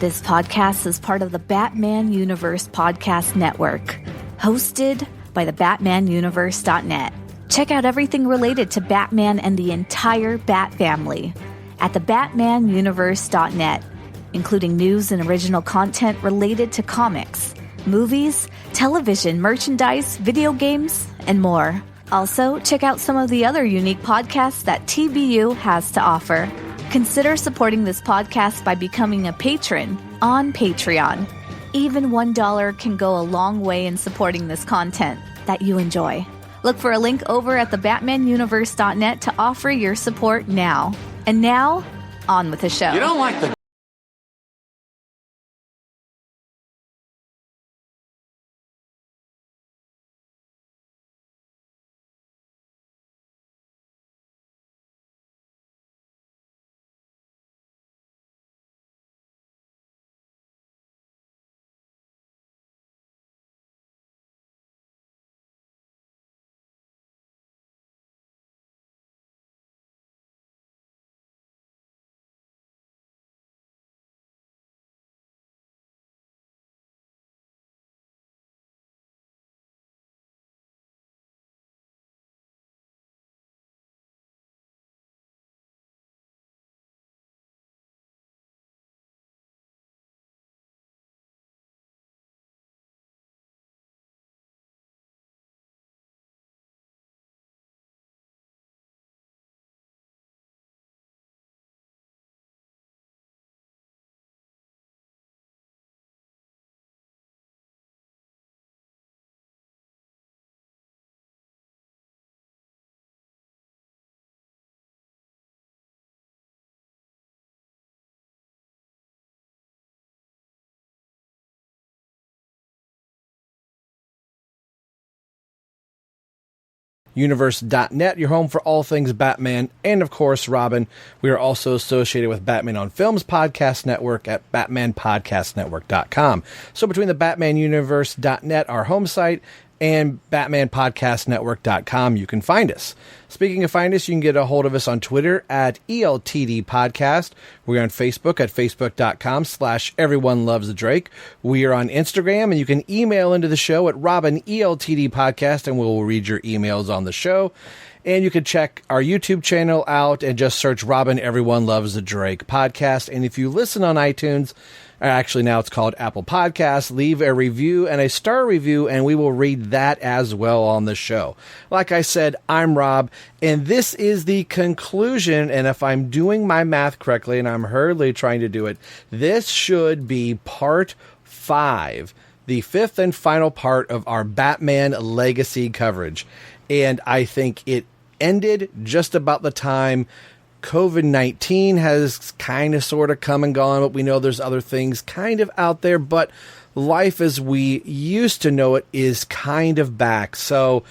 This podcast is part of the Batman Universe Podcast Network, hosted by the BatmanUniverse.net. Check out everything related to Batman and the entire Bat family at the BatmanUniverse.net, including news and original content related to comics, movies, television, merchandise, video games, and more. Also, check out some of the other unique podcasts that TBU has to offer. Consider supporting this podcast by becoming a patron on Patreon. Even $1 can go a long way in supporting this content that you enjoy. Look for a link over at thebatmanuniverse.net to offer your support now. And now, on with the show. You don't like the... Universe.net, your home for all things Batman, and of course, Robin. We are also associated with Batman on Films Podcast Network at BatmanPodcastNetwork.com. So between the BatmanUniverse.net, our home site, and BatmanPodcastNetwork.com, you can find us. Speaking of find us, you can get a hold of us on Twitter at ELTD Podcast. We're on Facebook at Facebook.com/EveryoneLovesTheDrake. We are on Instagram, and you can email into the show at RobinELTDPodcast, and we'll read your emails on the show. And you can check our YouTube channel out and just search Robin Everyone Loves the Drake podcast. And if you listen on iTunes, actually now it's called Apple Podcasts, leave a review and a star review, and we will read that as well on the show. Like I said, I'm Rob, and this is the conclusion, and if I'm doing my math correctly, and I'm hurriedly trying to do it, this should be part 5, the 5th and final part of our Batman Legacy coverage. And I think it ended just about the time COVID-19 has kind of sort of come and gone, but we know there's other things kind of out there, but life as we used to know it is kind of back. So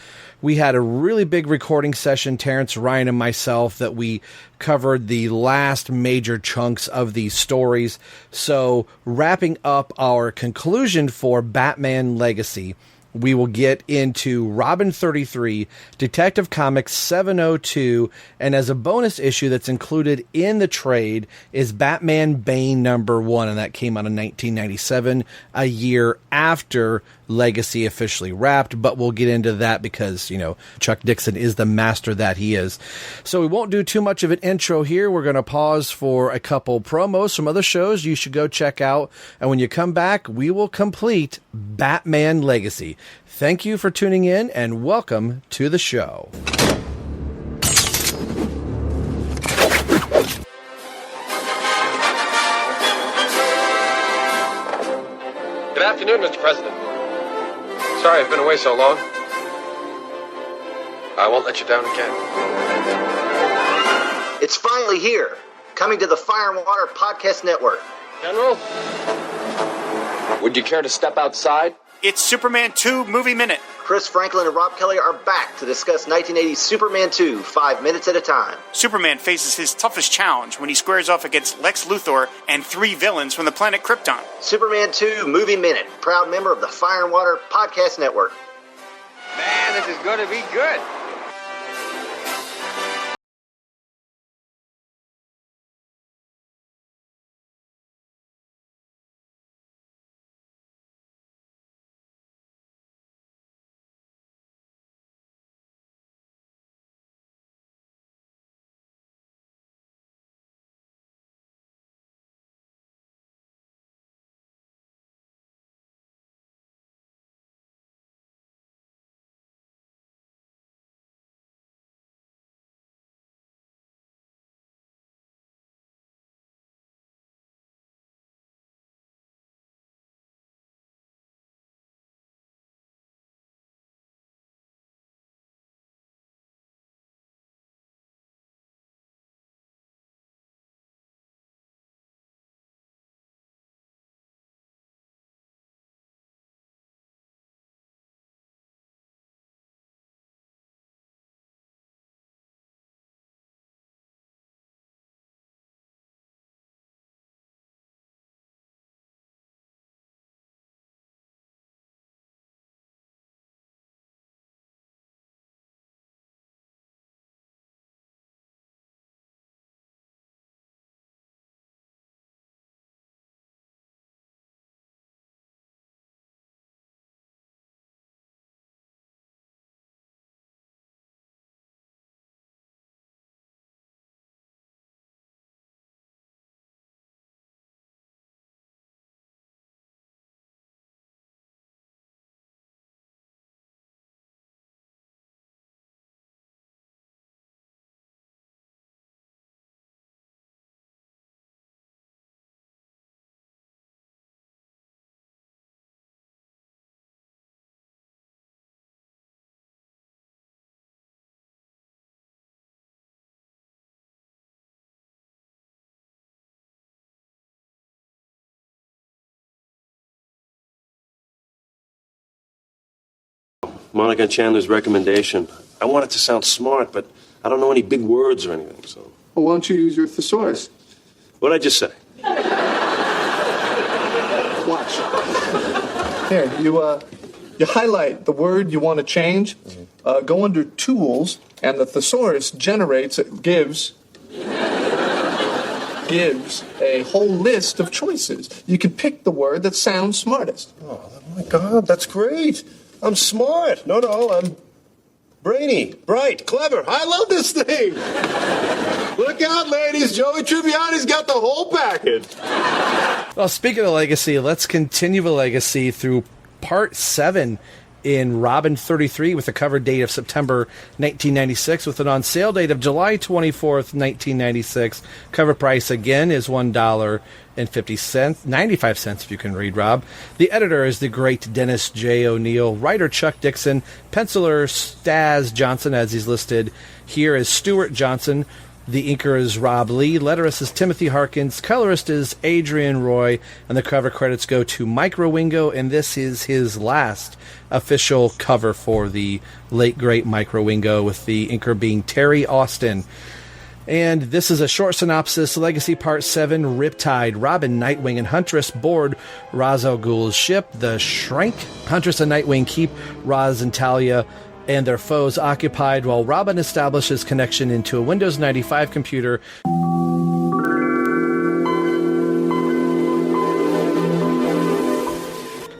we had a really big recording session, Terence, Ryan, and myself, that we covered the last major chunks of these stories. So wrapping up our conclusion for Batman Legacy, we will get into Robin 33, Detective Comics 702, and as a bonus issue that's included in the trade is Batman Bane #1, and that came out in 1997, a year after Legacy officially wrapped, but we'll get into that because, you know, Chuck Dixon is the master that he is. So we won't do too much of an intro here. We're going to pause for a couple promos from other shows you should go check out, and when you come back, we will complete Batman Legacy. Thank you for tuning in, and welcome to the show. Good afternoon, Mr. President. Sorry I've been away so long. I won't let you down again. It's finally here, coming to the Fire and Water Podcast Network. General, would you care to step outside? It's Superman 2 Movie Minute. Chris Franklin and Rob Kelly are back to discuss 1980's Superman 2, 5 minutes at a time. Superman faces his toughest challenge when he squares off against Lex Luthor and 3 villains from the planet Krypton. Superman 2 Movie Minute, proud member of the Fire and Water Podcast Network. Man, this is going to be good. Monica and Chandler's recommendation. I want it to sound smart, but I don't know any big words or anything, so... Well, why don't you use your thesaurus? What'd I just say? Watch. Here, you highlight the word you want to change, go under Tools, and the thesaurus gives a whole list of choices. You can pick the word that sounds smartest. Oh, my God, that's great. I'm smart. No, I'm brainy, bright, clever. I love this thing. Look out, ladies. Joey Tribbiani's got the whole package. Well, speaking of legacy, let's continue the legacy through part 7 in Robin 33 with a cover date of September 1996 with an on-sale date of July 24th, 1996. Cover price, again, is $1.50, 95 cents if you can read, Rob. The editor is the great Dennis J. O'Neill. Writer Chuck Dixon. Penciler Stas Johnson, as he's listed here as Stuart Johnson. The inker is Rob Lee. Letterist is Timothy Harkins. Colorist is Adrian Roy. And the cover credits go to Mike Rowingo, and this is his last official cover for the late, great Mike Rowingo, with the inker being Terry Austin. And this is a short synopsis. Legacy Part 7, Riptide. Robin, Nightwing, and Huntress board Ra's al Ghul's ship, the Shrink. Huntress and Nightwing keep Ra's and Talia and their foes occupied while Robin establishes connection into a Windows 95 computer.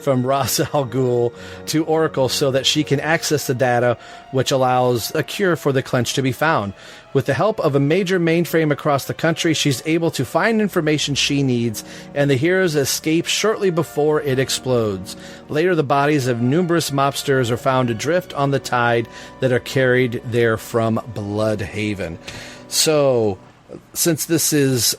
From Ra's al Ghul to Oracle so that she can access the data, which allows a cure for the Clench to be found. With the help of a major mainframe across the country, she's able to find information she needs, and the heroes escape shortly before it explodes. Later, the bodies of numerous mobsters are found adrift on the tide that are carried there from Bloodhaven. So, since this is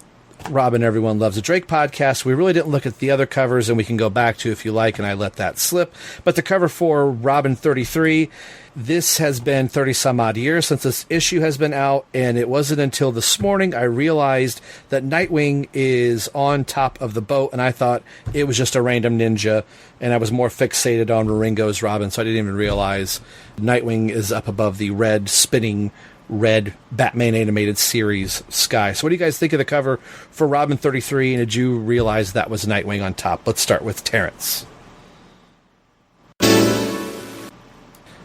Robin Everyone Loves a Drake podcast, we really didn't look at the other covers, and we can go back to if you like, and I let that slip. But the cover for Robin 33, this has been 30 some odd years since this issue has been out, and it wasn't until this morning I realized that Nightwing is on top of the boat, and I thought it was just a random ninja, and I was more fixated on Rowingo's Robin, so I didn't even realize Nightwing is up above the red spinning red Batman animated series sky. So what do you guys think of the cover for Robin 33, and did you realize that was Nightwing on top? Let's start with Terence.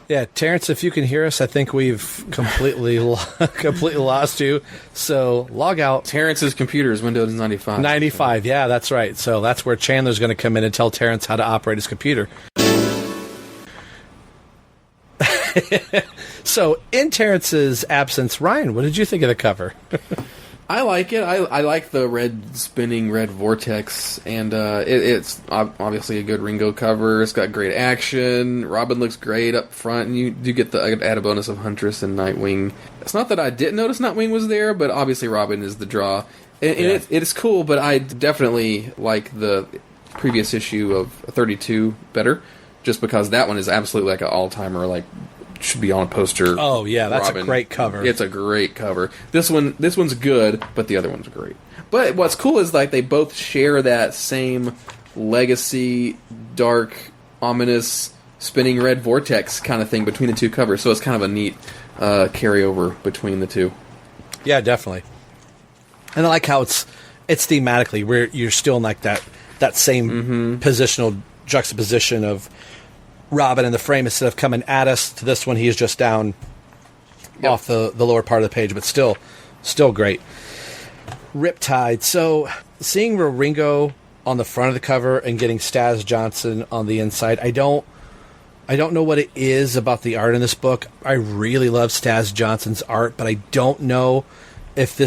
Yeah, Terence, if you can hear us, I think we've completely lost you. So log out. Terrence's computer is Windows 95. 95, yeah, that's right. So that's where Chandler's going to come in and tell Terence how to operate his computer. So, in Terrence's absence, Ryan, what did you think of the cover? I like it. I like the red spinning red vortex, and it's obviously a good Ringo cover. It's got great action. Robin looks great up front, and you do get the added bonus of Huntress and Nightwing. It's not that I didn't notice Nightwing was there, but obviously Robin is the draw. And it's cool, but I definitely like the previous issue of 32 better, just because that one is absolutely like an all-timer, like should be on a poster. Oh yeah, that's Robin. A great cover. It's a great cover. This one's good, but the other one's great. But what's cool is like they both share that same legacy, dark, ominous, spinning red vortex kind of thing between the two covers. So it's kind of a neat carryover between the two. Yeah, definitely. And I like how it's thematically where you're still in like that same positional juxtaposition of Robin in the frame. Instead of coming at us to this one, he is just down off the lower part of the page, but still great. Riptide. So seeing Ringo on the front of the cover and getting Stas Johnson on the inside, I don't know what it is about the art in this book. I really love Stas Johnson's art, but I don't know if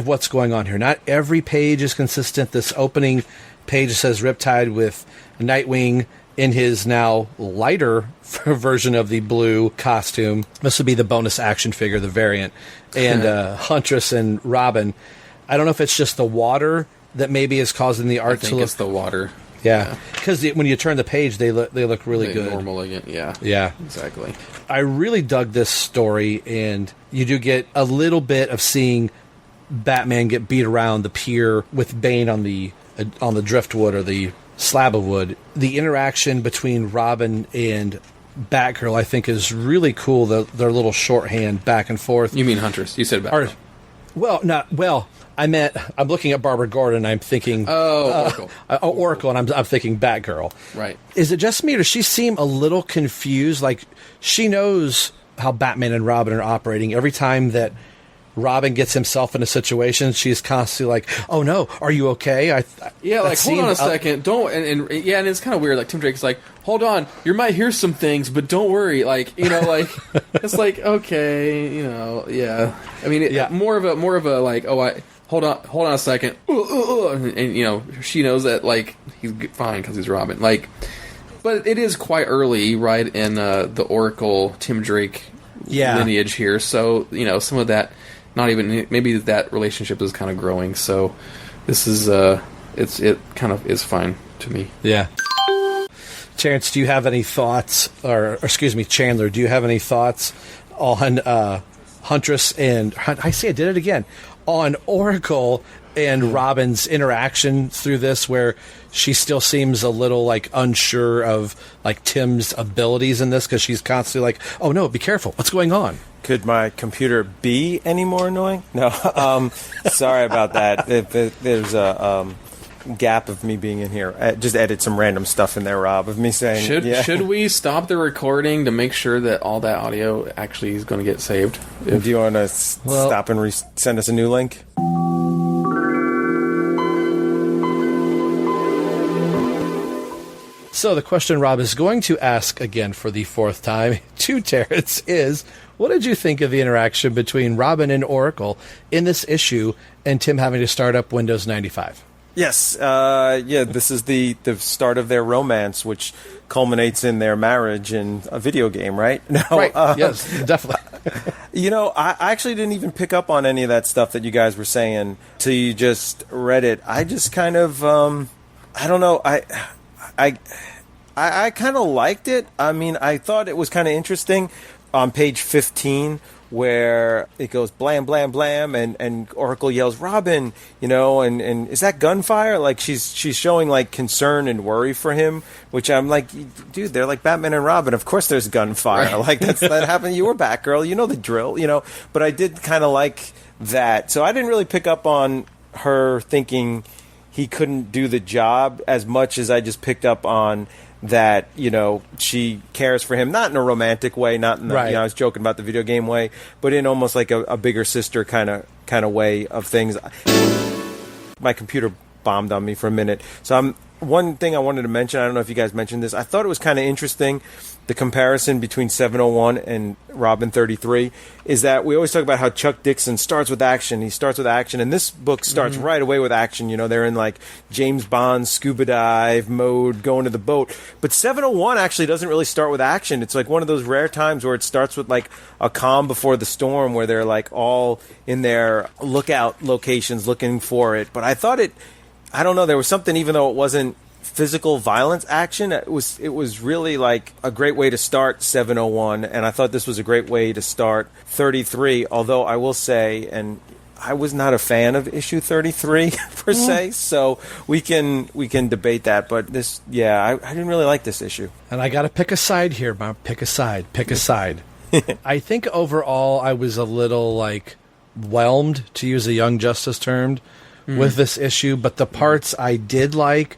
what's going on here. Not every page is consistent. This opening page says Riptide with Nightwing in his now lighter version of the blue costume. This would be the bonus action figure, the variant. And Huntress and Robin. I don't know if it's just the water that maybe is causing the art to look... it's the water. Yeah. Because when you turn the page, they look really good. Normal again, yeah. Yeah. Exactly. I really dug this story, and you do get a little bit of seeing Batman get beat around the pier with Bane on the driftwood or the slab of wood. The interaction between Robin and Batgirl, I think, is really cool. Their little shorthand back and forth. You mean Huntress? You said Batgirl. I meant, I'm looking at Barbara Gordon, I'm thinking... Oracle. Oracle, and I'm thinking Batgirl. Right. Is it just me, or does she seem a little confused? Like, she knows how Batman and Robin are operating. Every time that Robin gets himself in a situation, she's constantly like, "Oh no, are you okay?" Hold on a second, don't. And it's kind of weird. Like Tim Drake's like, "Hold on, you might hear some things, but don't worry." Like, it's like, okay, yeah. I mean, more of a like, hold on a second, and she knows that like he's fine because he's Robin. Like, but it is quite early, right, in the Oracle Tim Drake lineage here. So some of that. Not even maybe that relationship is kind of growing, so this is it kind of is fine to me. Yeah. Terence, do you have any thoughts, or excuse me, Chandler, do you have any thoughts on Huntress and I did it again, on Oracle and Robin's interaction through this, where she still seems a little like unsure of like Tim's abilities in this, because she's constantly like, "Oh no, be careful, what's going on?" Could my computer be any more annoying? No, sorry about that. There's a gap of me being in here. Just edit some random stuff in there, Rob, of me saying... Should we stop the recording to make sure that all that audio actually is going to get saved? Do you want to stop and send us a new link? So the question Rob is going to ask again for the fourth time to Terence is, what did you think of the interaction between Robin and Oracle in this issue, and Tim having to start up Windows 95? Yes, this is the start of their romance, which culminates in their marriage in a video game, right? No, right, yes, definitely. I actually didn't even pick up on any of that stuff that you guys were saying till you just read it. I just kind of, I don't know, I kind of liked it. I mean, I thought it was kind of interesting on page 15, where it goes blam, blam, blam, and Oracle yells, "Robin," and is that gunfire? Like, she's showing, like, concern and worry for him, which I'm like, dude, they're like Batman and Robin. Of course there's gunfire. Right. Like, that happened. You were Batgirl. You know the drill, But I did kind of like that. So I didn't really pick up on her thinking he couldn't do the job as much as I just picked up on that, she cares for him, not in a romantic way, not in the, I was joking about the video game way, but in almost like a bigger sister kind of way of things. My computer bombed on me for a minute. So one thing I wanted to mention, I don't know if you guys mentioned this, I thought it was kind of interesting, the comparison between 701 and Robin 33, is that we always talk about how Chuck Dixon starts with action. He starts with action, and this book starts right away with action. They're in like James Bond scuba dive mode, going to the boat. But 701 actually doesn't really start with action. It's like one of those rare times where it starts with like a calm before the storm, where they're like all in their lookout locations looking for it. But I thought I don't know, there was something, even though it wasn't physical violence action, it was really like a great way to start 701, and I thought this was a great way to start 33, although I will say, and I was not a fan of issue 33 per se, so we can debate that, but this, I didn't really like this issue. And I got to pick a side here, Bob. Pick a side. I think overall I was a little like whelmed, to use a Young Justice term, with this issue, but the parts I did like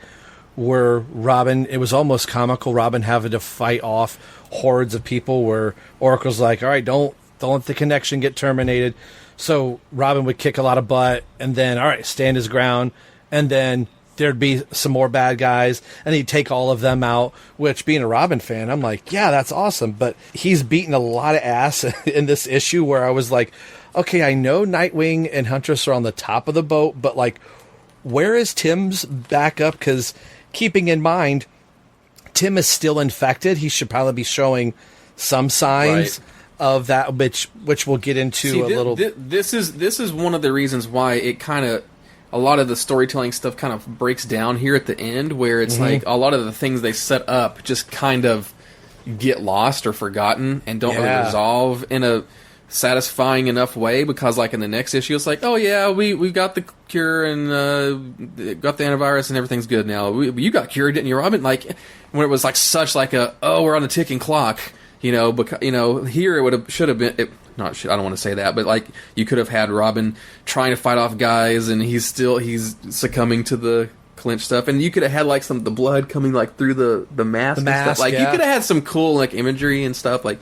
were Robin. It was almost comical, Robin having to fight off hordes of people, where Oracle's like, all right, don't let the connection get terminated. So Robin would kick a lot of butt, and then, all right, stand his ground, and then there'd be some more bad guys, and he'd take all of them out, which, being a Robin fan, I'm like, yeah, that's awesome. But he's beating a lot of ass in this issue, where I was like, okay, I know Nightwing and Huntress are on the top of the boat, but like, where is Tim's backup? Because keeping in mind, Tim is still infected. He should probably be showing some signs of that, which we'll get into a little. This is one of the reasons why it kind of, a lot of the storytelling stuff kind of breaks down here at the end, where it's like a lot of the things they set up just kind of get lost or forgotten and don't really resolve in a satisfying enough way, because like in the next issue it's like, oh yeah, we got the cure and got the antivirus and everything's good now. You got cured, didn't you, Robin? Like when it was like such like a, oh, we're on a ticking clock, because here it should have been. I don't want to say that, but like you could have had Robin trying to fight off guys and he's succumbing to the clinch stuff, and you could have had like the blood coming like through the mask and stuff. Like you could have had some cool like imagery and stuff. Like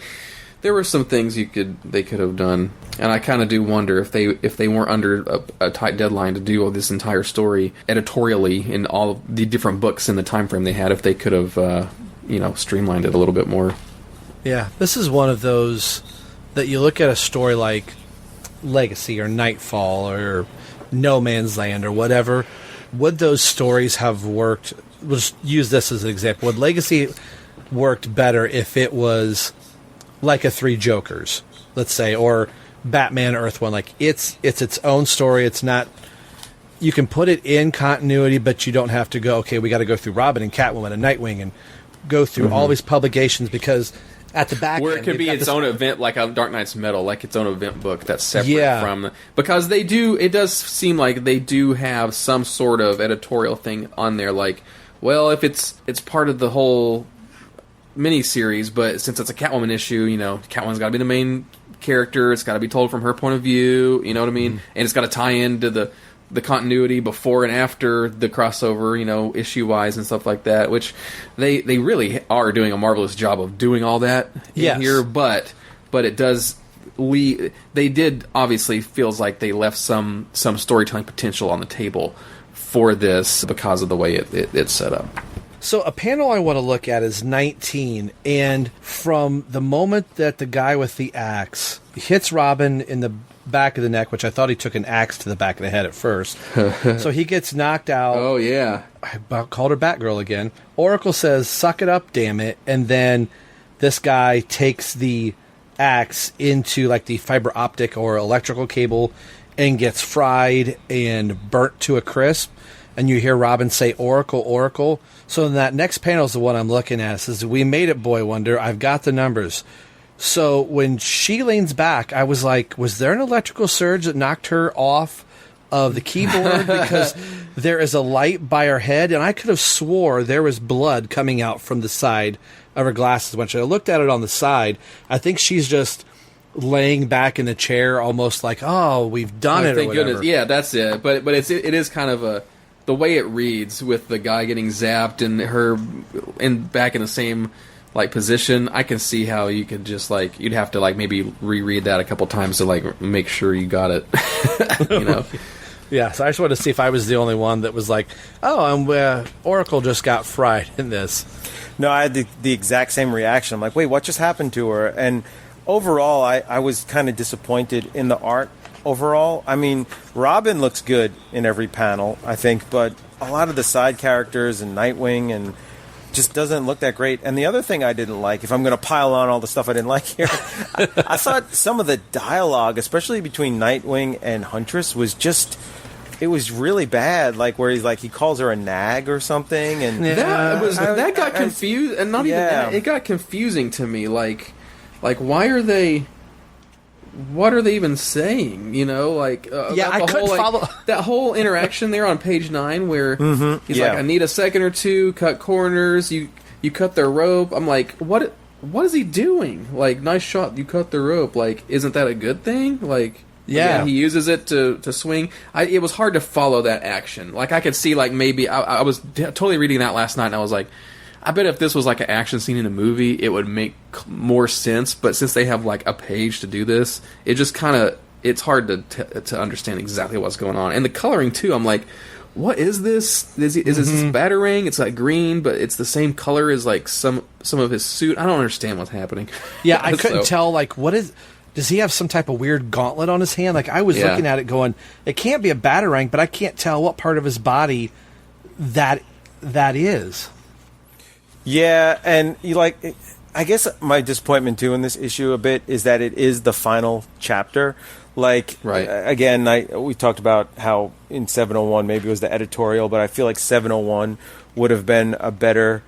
there were some things they could have done, and I kind of do wonder if they weren't under a tight deadline to do all this entire story editorially in all of the different books in the time frame they had, if they could have streamlined it a little bit more. Yeah, this is one of those that you look at a story like Legacy or Nightfall or No Man's Land or whatever. Would those stories have worked? We'll just use this as an example. Would Legacy worked better if it was like a Three Jokers, let's say, or Batman Earth One? Like it's its own story. It's not. You can put it in continuity, but you don't have to go. Okay, we got to go through Robin and Catwoman and Nightwing and go through all these publications, because at the back where end, it could be its own event, like a Dark Knight's Metal, like its own event book that's separate from because it does seem like they do have some sort of editorial thing on there, like, well, if it's part of the whole miniseries, but since it's a Catwoman issue, Catwoman's got to be the main character, it's got to be told from her point of view, you know what I mean? And it's got to tie into the continuity before and after the crossover, issue-wise and stuff like that, which they really are doing a marvelous job of doing all that in here, but it does they did obviously feels like they left some storytelling potential on the table for this because of the way it's set up. So a panel I want to look at is 19, and from the moment that the guy with the axe hits Robin in the back of the neck, which I thought he took an axe to the back of the head at first. So he gets knocked out. Oh, yeah. I about called her Batgirl again. Oracle says, suck it up, damn it. And then this guy takes the axe into like the fiber optic or electrical cable and gets fried and burnt to a crisp. And you hear Robin say, Oracle, Oracle. So in that next panel is the one I'm looking at. It says, we made it, Boy Wonder. I've got the numbers. So when she leans back, I was like, was there an electrical surge that knocked her off of the keyboard? Because there is a light by her head, and I could have swore there was blood coming out from the side of her glasses. When I looked at it on the side, I think she's just laying back in the chair almost like, oh, we've done it or whatever. Goodness. Yeah, that's it. But it is kind of the way it reads with the guy getting zapped and her back in the same position. I can see how you could just you'd have to maybe reread that a couple times to make sure you got it. Yeah, so I just wanted to see if I was the only one that was like, oh, Oracle just got fried in this. No, I had the exact same reaction. I'm like, wait, what just happened to her? And overall, I was kind of disappointed in the art overall. I mean, Robin looks good in every panel, I think, but a lot of the side characters and Nightwing and just doesn't look that great. And the other thing I didn't like, if I'm going to pile on all the stuff I didn't like here, I thought some of the dialogue, especially between Nightwing and Huntress, was just... It was really bad, where he calls her a nag or something, and that got confused, and not even that. It got confusing to me. Why are they? What are they even saying? I couldn't follow that whole interaction there on page 9, where he's like, "I need a second or two, cut corners. You cut their rope." I'm like, what is he doing? Nice shot. You cut the rope. Isn't that a good thing? Yeah, he uses it to swing. It was hard to follow that action. I could see, maybe... I was totally reading that last night, and I was like, I bet if this was, an action scene in a movie, it would make more sense. But since they have, a page to do this, it just kind of... It's hard to understand exactly what's going on. And the coloring, too, I'm like, what is this? Is this Batarang? It's, green, but it's the same color as, some of his suit. I don't understand what's happening. Yeah, I couldn't tell, what is... Does he have some type of weird gauntlet on his hand? I was looking at it going, it can't be a Batarang, but I can't tell what part of his body that is. Yeah, and I guess my disappointment too in this issue a bit is that it is the final chapter. Right. Again, we talked about how in 701 maybe it was the editorial, but I feel like 701 would have been a better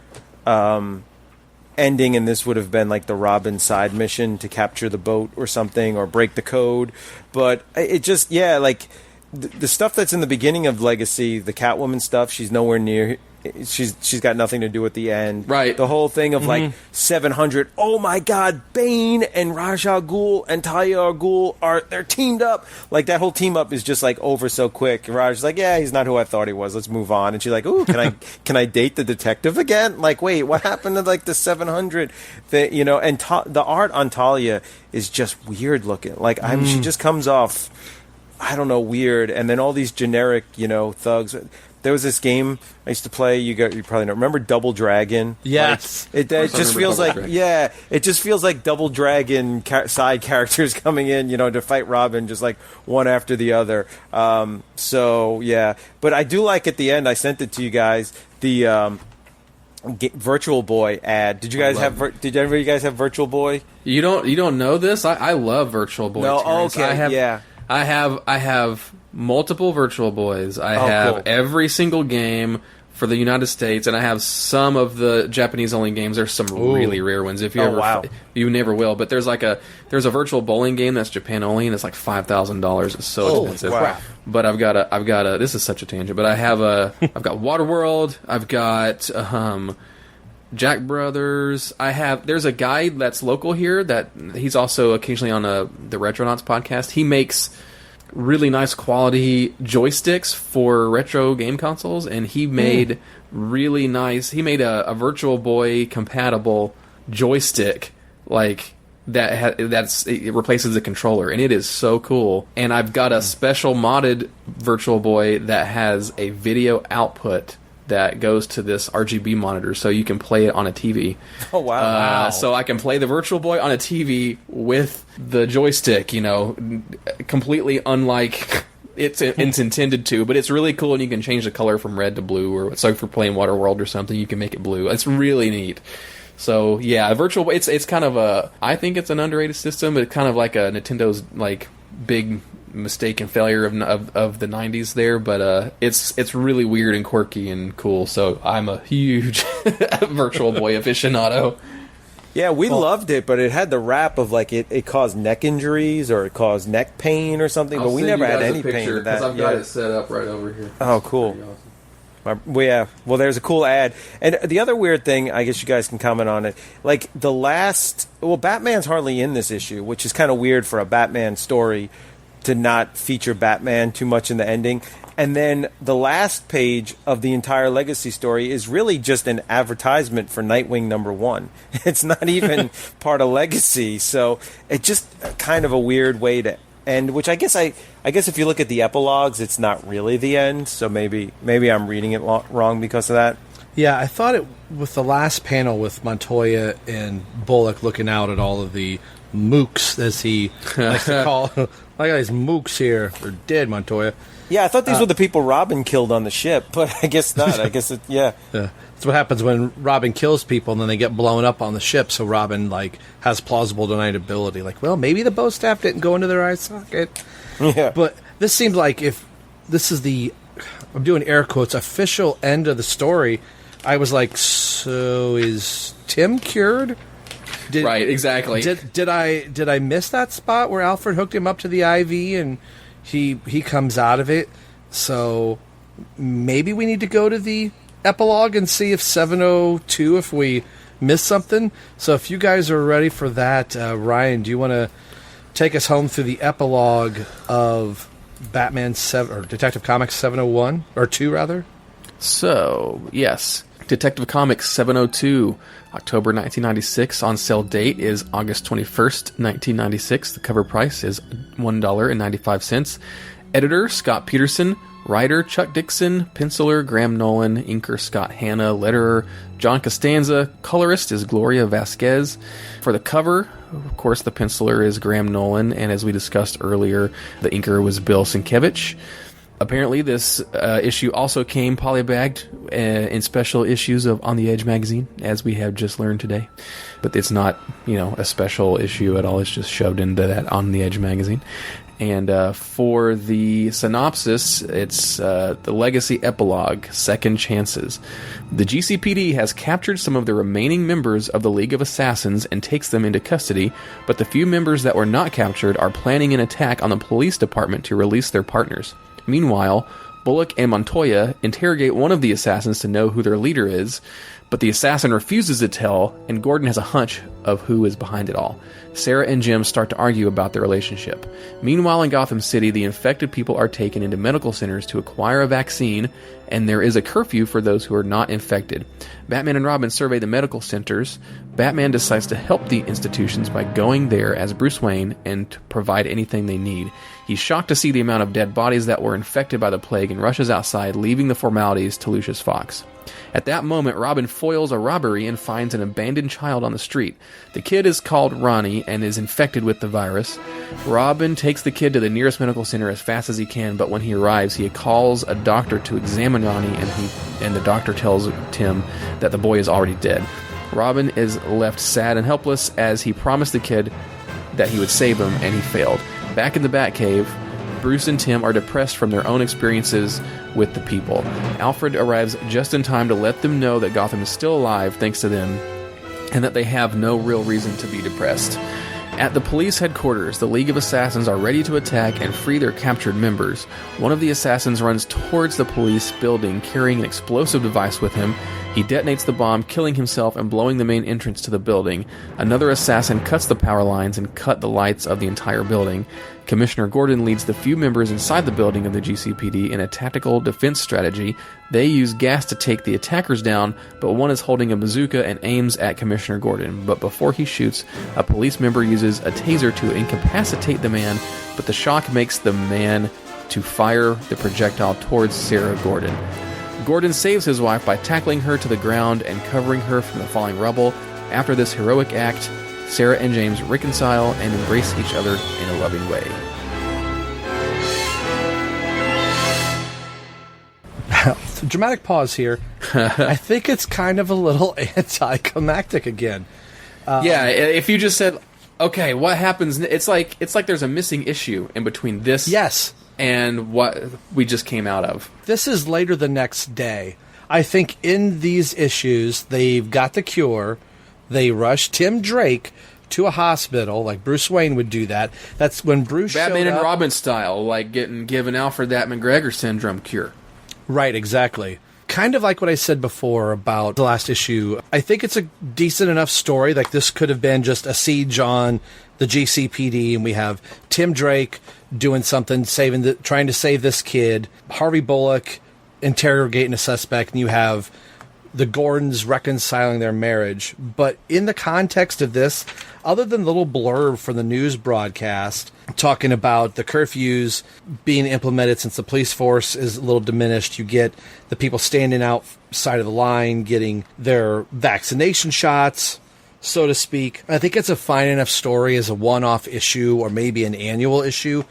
ending, and this would have been like the Robin side mission to capture the boat or something, or break the code. But it just, yeah, like the stuff that's in the beginning of Legacy, the Catwoman stuff, she's nowhere near. She's got nothing to do with the end. Right. The whole thing of like 700. Oh my God, Bane and Ra's al Ghul and Talia al Ghul they're teamed up. Like that whole team up is just like over so quick. Raj is like, yeah, he's not who I thought he was. Let's move on. And she's like, ooh, can I date the detective again? Like, wait, what happened to like the 700? You know, and the art on Talia is just weird looking. Like she just comes off, I don't know, weird. And then all these generic, you know, thugs. There was this game I used to play. You probably don't remember Double Dragon. Yes, like, it just feels like it just feels like Double Dragon side characters coming in, you know, to fight Robin, just like one after the other. So yeah, but I do like at the end. I sent it to you guys. The Virtual Boy ad. Did you guys have? Did any of you guys have Virtual Boy? You don't know this? I love Virtual Boy. No, Terence. okay, I have multiple Virtual Boys. I have every single game for the United States, and I have some of the Japanese-only games. There's some really rare ones. If you you never will. But there's a virtual bowling game that's Japan-only, and it's like $5,000. It's so expensive. Wow. But I've got a. This is such a tangent. But I've got Waterworld. I've got Jack Brothers. There's a guy that's local here that he's also occasionally on the Retronauts podcast. He makes really nice quality joysticks for retro game consoles, and he made really nice. He made a Virtual Boy compatible joystick like that. It replaces the controller, and it is so cool. And I've got a special modded Virtual Boy that has a video output that goes to this RGB monitor, so you can play it on a TV. Oh, wow. So I can play the Virtual Boy on a TV with the joystick, you know, completely unlike it's intended to, but it's really cool, and you can change the color from red to blue, or so if you're playing Waterworld or something, you can make it blue. It's really neat. So, yeah, Virtual Boy, it's kind of I think it's an underrated system, but it's kind of like a Nintendo's, like, big mistake and failure of the 90s there, but it's really weird and quirky and cool, so I'm a huge Virtual Boy aficionado. Yeah, we loved it, but it had the rap of like it caused neck injuries or it caused neck pain or something, but we never had any pain with that. I've got it set up right over here. Oh, cool. Well, there's a cool ad. And the other weird thing, I guess you guys can comment on it, like Batman's hardly in this issue, which is kind of weird for a Batman story to not feature Batman too much in the ending. And then the last page of the entire Legacy story is really just an advertisement for Nightwing #1. It's not even part of Legacy, so it's just kind of a weird way to end. Which I guess if you look at the epilogues, it's not really the end. So maybe I'm reading it wrong because of that. Yeah, I thought it with the last panel with Montoya and Bullock looking out at all of the mooks, as he likes to call. I got these mooks here. They're dead, Montoya. Yeah, I thought these were the people Robin killed on the ship, but I guess not. I guess That's what happens when Robin kills people and then they get blown up on the ship, so Robin has plausible deniability. Like, well, maybe the bow staff didn't go into their eye socket. Yeah. But this seems like if this is the, I'm doing air quotes, official end of the story, I was like, so is Tim cured? Right, exactly. Did I miss that spot where Alfred hooked him up to the IV and he comes out of it? So maybe we need to go to the epilogue and see if 702, if we missed something. So if you guys are ready for that, Ryan, do you want to take us home through the epilogue of Batman 7 or Detective Comics 701 or 2 rather? So yes, Detective Comics 702. October 1996. On sale date is August 21st, 1996. The cover price is $1.95. Editor, Scott Peterson. Writer, Chuck Dixon. Penciler, Graham Nolan. Inker, Scott Hanna. Letterer, John Costanza. Colorist is Gloria Vasquez. For the cover, of course, the penciler is Graham Nolan. And as we discussed earlier, the inker was Bill Sienkiewicz. Apparently, this issue also came polybagged in special issues of On the Edge magazine, as we have just learned today. But it's not, a special issue at all. It's just shoved into that On the Edge magazine. And for the synopsis, it's the Legacy Epilogue, Second Chances. The GCPD has captured some of the remaining members of the League of Assassins and takes them into custody, but the few members that were not captured are planning an attack on the police department to release their partners. Meanwhile, Bullock and Montoya interrogate one of the assassins to know who their leader is, but the assassin refuses to tell, and Gordon has a hunch of who is behind it all. Sarah and Jim start to argue about their relationship. Meanwhile, in Gotham City, the infected people are taken into medical centers to acquire a vaccine, and there is a curfew for those who are not infected. Batman and Robin survey the medical centers. Batman decides to help the institutions by going there as Bruce Wayne and to provide anything they need. He's shocked to see the amount of dead bodies that were infected by the plague and rushes outside, leaving the formalities to Lucius Fox. At that moment, Robin foils a robbery and finds an abandoned child on the street. The kid is called Ronnie and is infected with the virus. Robin takes the kid to the nearest medical center as fast as he can, but when he arrives, he calls a doctor to examine Ronnie, and the doctor tells Tim that the boy is already dead. Robin is left sad and helpless as he promised the kid that he would save him, and he failed. Back in the Batcave, Bruce and Tim are depressed from their own experiences with the people. Alfred arrives just in time to let them know that Gotham is still alive thanks to them, and that they have no real reason to be depressed. At the police headquarters, the League of Assassins are ready to attack and free their captured members. One of the assassins runs towards the police building carrying an explosive device with him. He detonates the bomb, killing himself and blowing the main entrance to the building. Another assassin cuts the power lines and cut the lights of the entire building. Commissioner Gordon leads the few members inside the building of the GCPD in a tactical defense strategy. They use gas to take the attackers down, but one is holding a bazooka and aims at Commissioner Gordon. But before he shoots, a police member uses a taser to incapacitate the man, but the shock makes the man to fire the projectile towards Sarah Gordon. Gordon saves his wife by tackling her to the ground and covering her from the falling rubble. After this heroic act, Sarah and James reconcile and embrace each other in a loving way. Dramatic pause here. I think it's kind of a little anticlimactic again. Yeah, if you just said, okay, what happens? It's like there's a missing issue in between this and what we just came out of. This is later the next day. I think in these issues, they've got the cure. They rush Tim Drake to a hospital, like Bruce Wayne would do that. That's when Bruce Batman showed and up. Robin style, like giving Alfred that McGregor syndrome cure. Right, exactly. Kind of like what I said before about the last issue. I think it's a decent enough story. Like, this could have been just a siege on the GCPD, and we have Tim Drake doing something, trying to save this kid, Harvey Bullock interrogating a suspect, and you have the Gordons reconciling their marriage. But in the context of this, other than the little blurb from the news broadcast talking about the curfews being implemented since the police force is a little diminished, you get the people standing outside of the line getting their vaccination shots, so to speak. I think it's a fine enough story as a one-off issue or maybe an annual issue,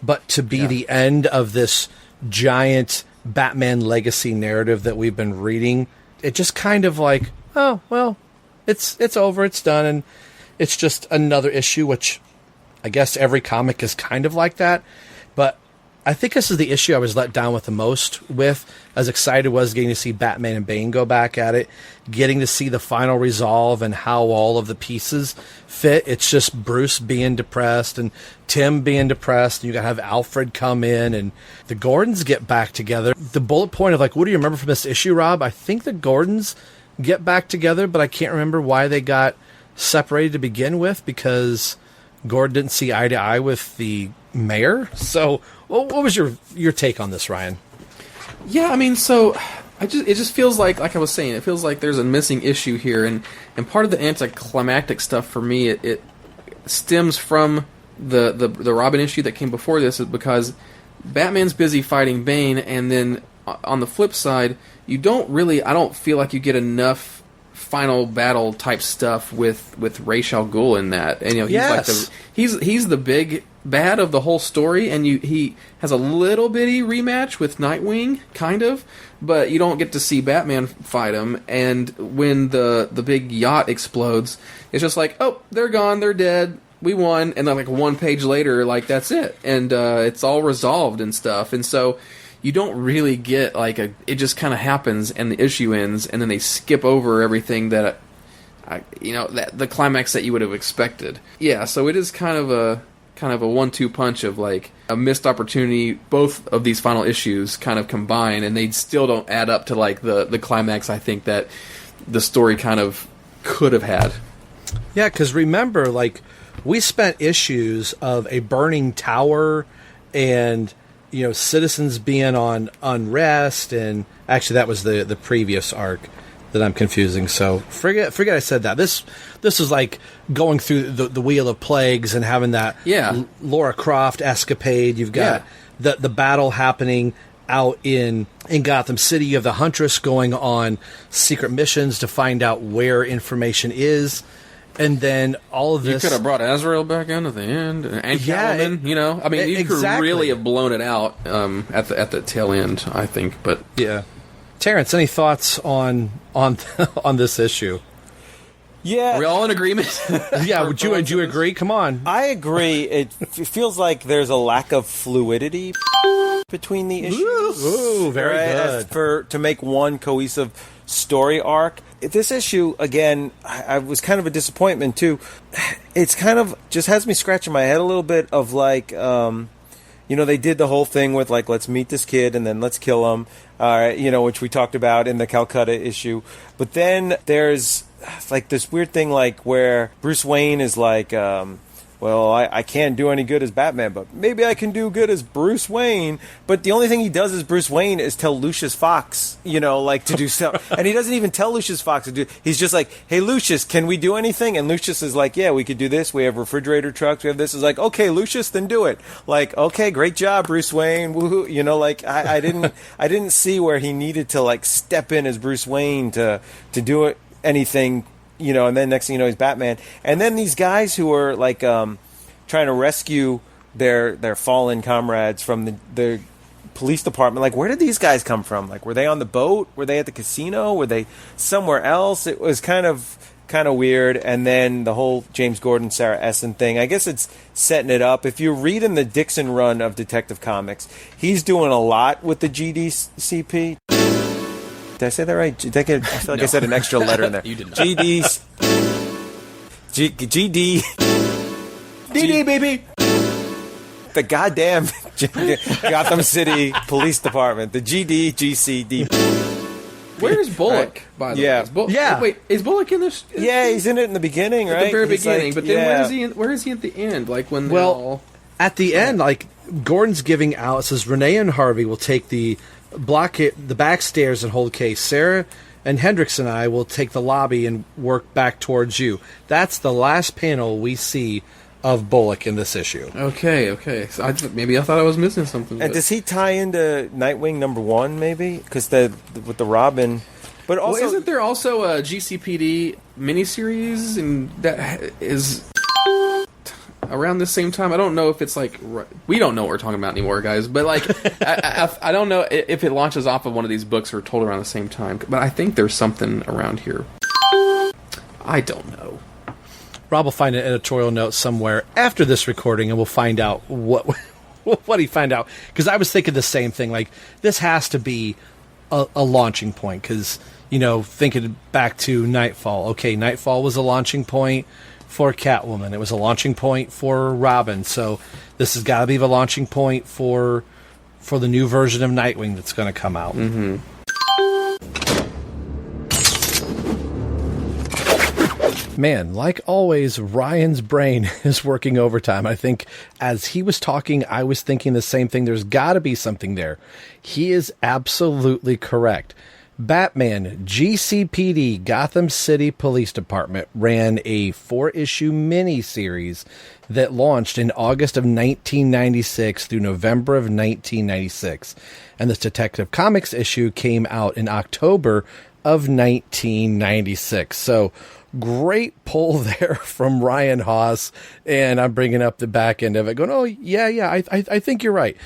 but to be the end of this giant Batman legacy narrative that we've been reading, it just kind of like, oh, well, it's over, it's done, and it's just another issue, which I guess every comic is kind of like that. But I think this is the issue I was let down with the most with. As excited was getting to see Batman and Bane go back at it, getting to see the final resolve and how all of the pieces fit. It's just Bruce being depressed and Tim being depressed, and you gotta have Alfred come in and the Gordons get back together. The bullet point of, like, what do you remember from this issue, Rob? I think the Gordons get back together, but I can't remember why they got separated to begin with, because Gordon didn't see eye to eye with the mayor. So what was your take on this, Ryan? Yeah, I mean, so it just feels like I was saying, it feels like there's a missing issue here, and part of the anticlimactic stuff for me, it stems from the Robin issue that came before this, is because Batman's busy fighting Bane, and then on the flip side, I don't feel like you get enough final battle type stuff with Ra's al Ghul in that, and he's the big bad of the whole story, and he has a little bitty rematch with Nightwing, kind of, but you don't get to see Batman fight him. And when the big yacht explodes, it's just like, oh, they're gone, they're dead. we won, and then like one page later, like that's it, and it's all resolved and stuff, and so you don't really get like it just kind of happens, and the issue ends, and then they skip over everything that, that the climax that you would have expected. Yeah, so it is kind of a 1-2 punch of like a missed opportunity. Both of these final issues kind of combine, and they still don't add up to like the climax I think that the story kind of could have had. Yeah, because remember, like, we spent issues of a burning tower and, citizens being on unrest, and actually that was the previous arc that I'm confusing. So forget I said that. This is like going through the Wheel of Plagues and having that Laura Croft escapade. You've got the battle happening out in Gotham City. You have the Huntress going on secret missions to find out where information is. And then all of this... You could have brought Azrael back in at the end. And Catwoman, you could really have blown it out at the tail end, I think. But yeah. Terence, any thoughts on this issue? Yeah. Are we all in agreement? Yeah, would you agree? Come on. I agree. It feels like there's a lack of fluidity between the issues. Ooh, very good. To make one cohesive story arc. This issue, again, I was kind of a disappointment, too. It's kind of just has me scratching my head a little bit of like, they did the whole thing with like, let's meet this kid and then let's kill him, which we talked about in the Calcutta issue. But then there's like this weird thing like where Bruce Wayne is like, I can't do any good as Batman, but maybe I can do good as Bruce Wayne. But the only thing he does as Bruce Wayne is tell Lucius Fox, to do stuff. And he doesn't even tell Lucius Fox to do. He's just like, hey, Lucius, can we do anything? And Lucius is like, yeah, we could do this. We have refrigerator trucks. We have this. Is like, okay, Lucius, then do it. Like, okay, great job, Bruce Wayne. Woohoo. I didn't see where he needed to like step in as Bruce Wayne to do it, anything. And then next thing you know, he's Batman. And then these guys who are like trying to rescue their fallen comrades from the police department. Like, where did these guys come from? Like, were they on the boat? Were they at the casino? Were they somewhere else? It was kind of weird. And then the whole James Gordon, Sarah Essen thing. I guess it's setting it up. If you read in the Dixon run of Detective Comics, he's doing a lot with the GDCP. Did I say that right? I feel like I said an extra letter in there. You did not. GD, baby. The goddamn Gotham City Police Department, the GDGCD. Where's Bullock, by the way? Wait, is Bullock in this? Yeah, he's in it in the beginning, right? At the very beginning, like, but then where is he at the end? Like when at the end, like Gordon's giving out, it says Renee and Harvey will take the back stairs and hold case. Sarah and Hendricks and I will take the lobby and work back towards you. That's the last panel we see of Bullock in this issue. Okay. So maybe I thought I was missing something. And does he tie into Nightwing #1 maybe? Because with the Robin, but also isn't there also a GCPD miniseries and that is around the same time? I don't know if it's like we don't know what we're talking about anymore, guys. But like, I don't know if it launches off of one of these books or told around the same time. But I think there's something around here. I don't know. Rob will find an editorial note somewhere after this recording, and we'll find out what he found out. Because I was thinking the same thing. Like, this has to be a launching point. Because thinking back to Nightfall. Okay, Nightfall was a launching point for Catwoman. It was a launching point for Robin. So this has got to be the launching point for the new version of Nightwing that's going to come out. Mm-hmm. Man, like always, Ryan's brain is working overtime. I think as he was talking, I was thinking the same thing. There's got to be something there. He is absolutely correct. Batman GCPD Gotham City Police Department ran a 4-issue miniseries that launched in August of 1996 through November of 1996. And this Detective Comics issue came out in October of 1996. So great pull there from Ryan Haas. And I'm bringing up the back end of it going, oh, yeah, I think you're right.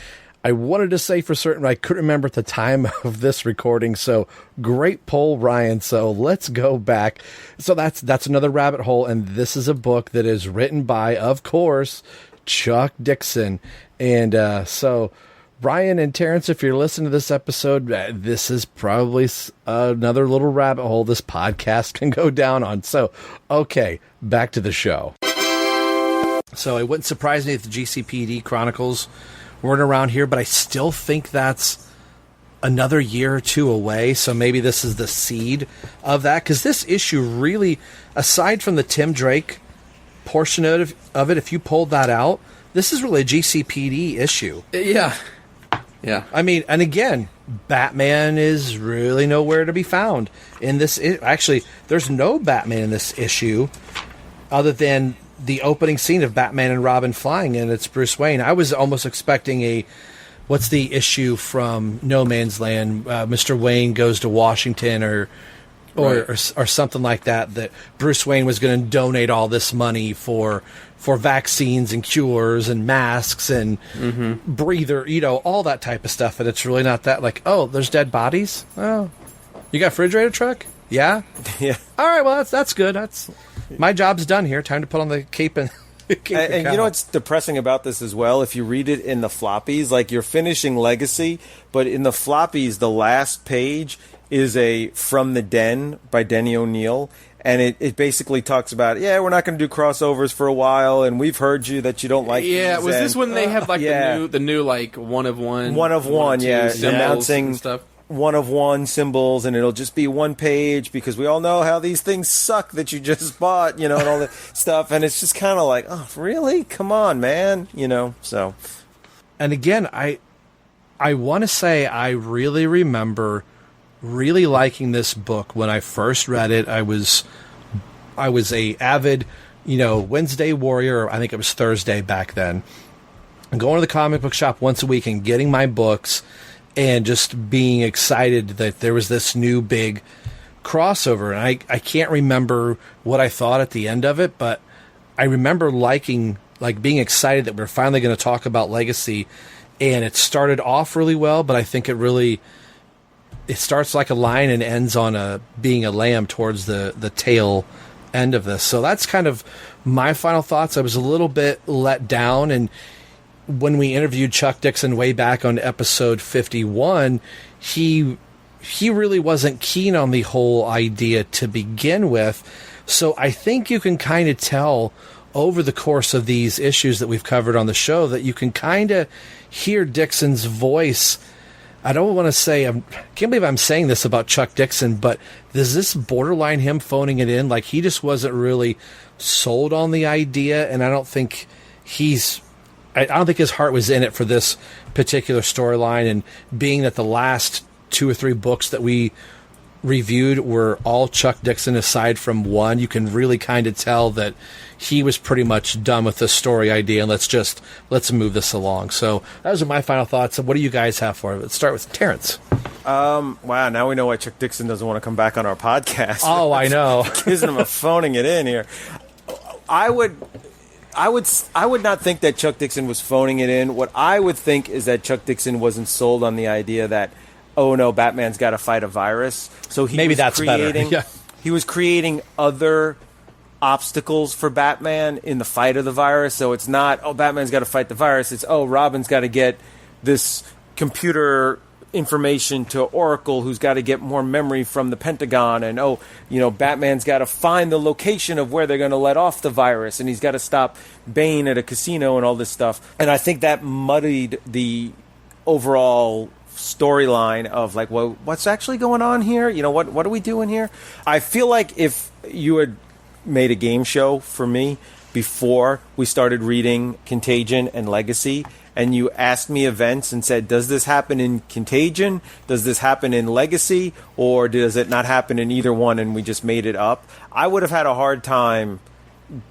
I wanted to say for certain, but I couldn't remember at the time of this recording. So great poll, Ryan. So let's go back. So that's another rabbit hole. And this is a book that is written by, of course, Chuck Dixon. And so Ryan and Terence, if you're listening to this episode, this is probably another little rabbit hole this podcast can go down on. So, okay, back to the show. So it wouldn't surprise me if the GCPD Chronicles weren't around here, but I still think that's another year or two away. So maybe this is the seed of that, because this issue really, aside from the Tim Drake portion of it, if you pulled that out, this is really a GCPD issue. Yeah. I mean, and again, Batman is really nowhere to be found in this. Actually, there's no Batman in this issue other than the opening scene of Batman and Robin flying, and it's Bruce Wayne. I was almost expecting what's the issue from No Man's Land? Mr. Wayne goes to Washington or something like that. That Bruce Wayne was going to donate all this money for vaccines and cures and masks and breather, all that type of stuff. And it's really not that. Like, oh, there's dead bodies. Oh, you got a refrigerator truck? Yeah. Yeah. All right. Well, that's good. My job's done here. Time to put on the cape and. And you know what's depressing about this as well? If you read it in the floppies, like you're finishing Legacy, but in the floppies, the last page is a From the Den by Denny O'Neil. And it basically talks about, we're not going to do crossovers for a while, and we've heard you that you don't like these. Yeah, was this when they have like the new like one of one, announcing stuff? One of one symbols, and it'll just be one page because we all know how these things suck that you just bought, and all that stuff. And it's just kind of like, oh, really? Come on, man, so. And again, I want to say I really remember really liking this book when I first read it. I was a avid, Wednesday warrior. I think it was Thursday back then. And going to the comic book shop once a week and getting my books and just being excited that there was this new big crossover. And I can't remember what I thought at the end of it, but I remember being excited that we're finally going to talk about Legacy. And it started off really well, but I think it starts like a lion and ends on being a lamb towards the tail end of this. So that's kind of my final thoughts. I was a little bit let down, and when we interviewed Chuck Dixon way back on episode 51, he really wasn't keen on the whole idea to begin with. So I think you can kind of tell over the course of these issues that we've covered on the show that you can kind of hear Dixon's voice. I don't want to say, I can't believe I'm saying this about Chuck Dixon, but does this borderline him phoning it in? Like, he just wasn't really sold on the idea, and I don't think his heart was in it for this particular storyline. And being that the last 2 or 3 books that we reviewed were all Chuck Dixon aside from one, you can really kind of tell that he was pretty much done with the story idea, and let's move this along. So those are my final thoughts. What do you guys have for it? Let's start with Terence. Wow, now we know why Chuck Dixon doesn't want to come back on our podcast. Oh, I know. Accusing him of phoning it in here. I would not think that Chuck Dixon was phoning it in. What I would think is that Chuck Dixon wasn't sold on the idea that, oh no, Batman's got to fight a virus. So maybe that's better. Yeah. He was creating other obstacles for Batman in the fight of the virus. So it's not, oh, Batman's got to fight the virus. It's, oh, Robin's got to get this computer information to Oracle, who's got to get more memory from the Pentagon, and Batman's got to find the location of where they're going to let off the virus, and he's got to stop Bane at a casino and all this stuff. And I think that muddied the overall storyline of like, well, what's actually going on here? What are we doing here? I feel like if you had made a game show for me before we started reading Contagion and Legacy, and you asked me events and said, does this happen in Contagion? Does this happen in Legacy? Or does it not happen in either one and we just made it up? I would have had a hard time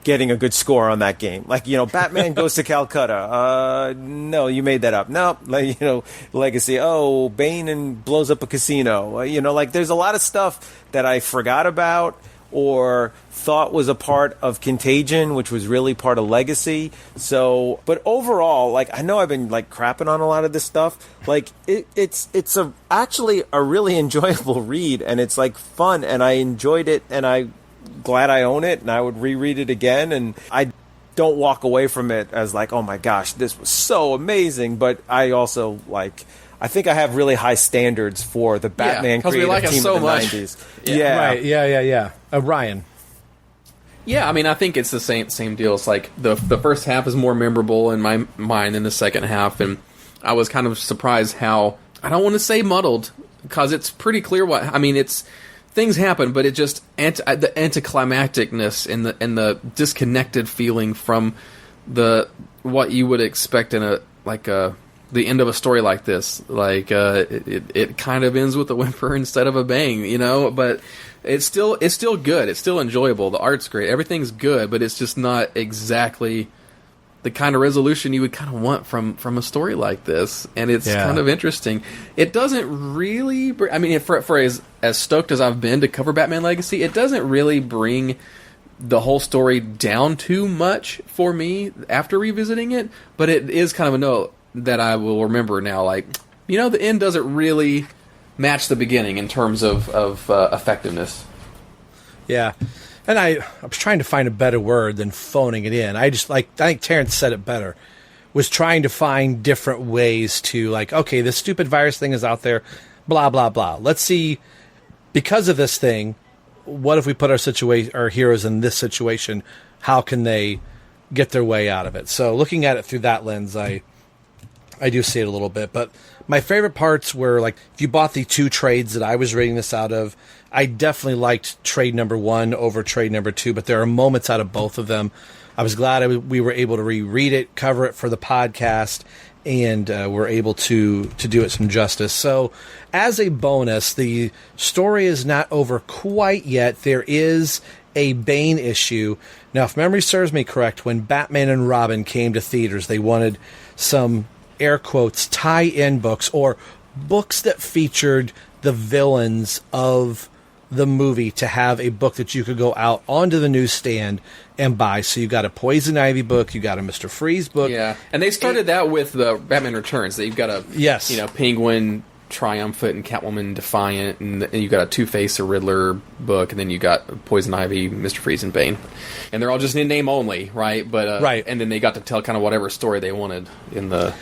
getting a good score on that game. Like, Batman goes to Calcutta. No, you made that up. No, Legacy. Oh, Bane and blows up a casino. There's a lot of stuff that I forgot about or thought was a part of Contagion, which was really part of Legacy. So, but overall, like, I know I've been like crapping on a lot of this stuff. Like, it's actually a really enjoyable read, and it's like fun, and I enjoyed it, and I'm glad I own it, and I would reread it again, and I don't walk away from it as like, oh my gosh, this was so amazing. But I also like, I think I have really high standards for the Batman creative like team so of the much. 90s. Yeah. Right. Yeah. Ryan. Yeah, I mean, I think it's the same deal. It's like the first half is more memorable in my mind than the second half, and I was kind of surprised how, I don't want to say muddled, because it's pretty clear what, I mean, it's, things happen, but it just, the anticlimacticness and the disconnected feeling from what you would expect in the end of a story like this. Like, it kind of ends with a whimper instead of a bang, you know, but it's still good. It's still enjoyable. The art's great. Everything's good, but it's just not exactly the kind of resolution you would kind of want from a story like this. And it's kind of interesting. It doesn't really, I mean, for as stoked as I've been to cover Batman Legacy, it doesn't really bring the whole story down too much for me after revisiting it, but it is kind of a note that I will remember now, like, you know, the end doesn't really match the beginning in terms of effectiveness. Yeah. And I was trying to find a better word than phoning it in. I think Terence said it better, was trying to find different ways to, like, okay, this stupid virus thing is out there, blah, blah, blah. Let's see, because of this thing, what if we put our heroes in this situation? How can they get their way out of it? So looking at it through that lens, I do see it a little bit. But my favorite parts were, like, if you bought the 2 trades that I was reading this out of, I definitely liked trade number 1 over trade number 2, but there are moments out of both of them. I was glad we were able to reread it, cover it for the podcast, and we're able to do it some justice. So, as a bonus, the story is not over quite yet. There is a Bane issue. Now, if memory serves me correct, when Batman and Robin came to theaters, they wanted some, air quotes, tie-in books, or books that featured the villains of the movie, to have a book that you could go out onto the newsstand and buy. So you got a Poison Ivy book, you got a Mr. Freeze book. Yeah, and they started that with the Batman Returns. That you've got a Penguin Triumphant and Catwoman Defiant, and you got a Two-Face, a Riddler book, and then you got Poison Ivy, Mr. Freeze, and Bane. And they're all just in name only, right? But right. And then they got to tell kind of whatever story they wanted in the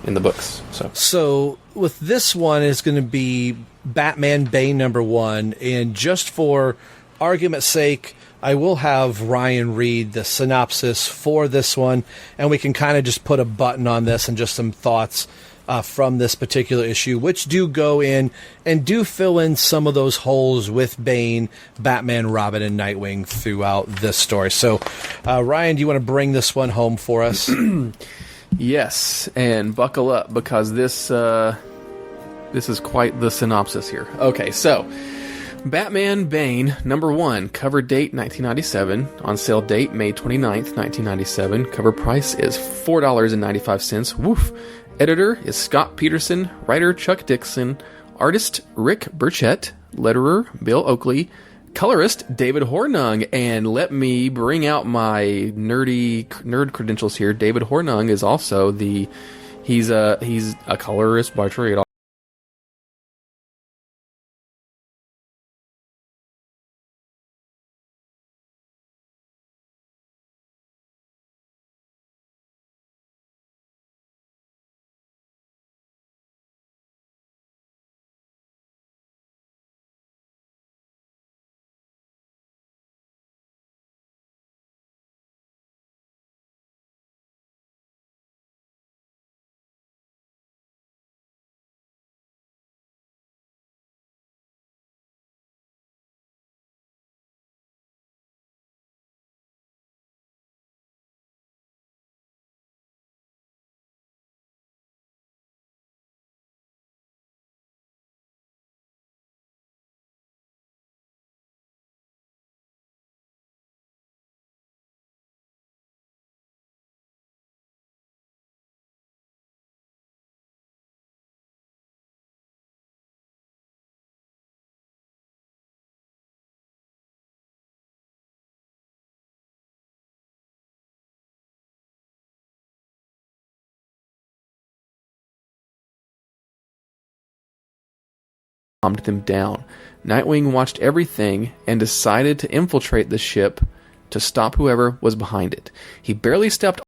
books. So with this one, is going to be Batman Bane number 1, and just for argument's sake, I will have Ryan read the synopsis for this one, and we can kind of just put a button on this and just some thoughts from this particular issue, which do go in and do fill in some of those holes with Bane, Batman, Robin, and Nightwing throughout this story. So, Ryan, do you want to bring this one home for us? Yes, and buckle up, because this is quite the synopsis here. Okay, so Batman Bane number 1, cover date 1997, on sale date May 29th, 1997. Cover price is $4.95. Woof. Editor is Scott Peterson, writer Chuck Dixon, artist Rick Burchett, letterer Bill Oakley, colorist David Hornung. And let me bring out my nerd credentials here. David Hornung is also he's a colorist by trade. calmed them down. Nightwing watched everything and decided to infiltrate the ship to stop whoever was behind it. He barely stepped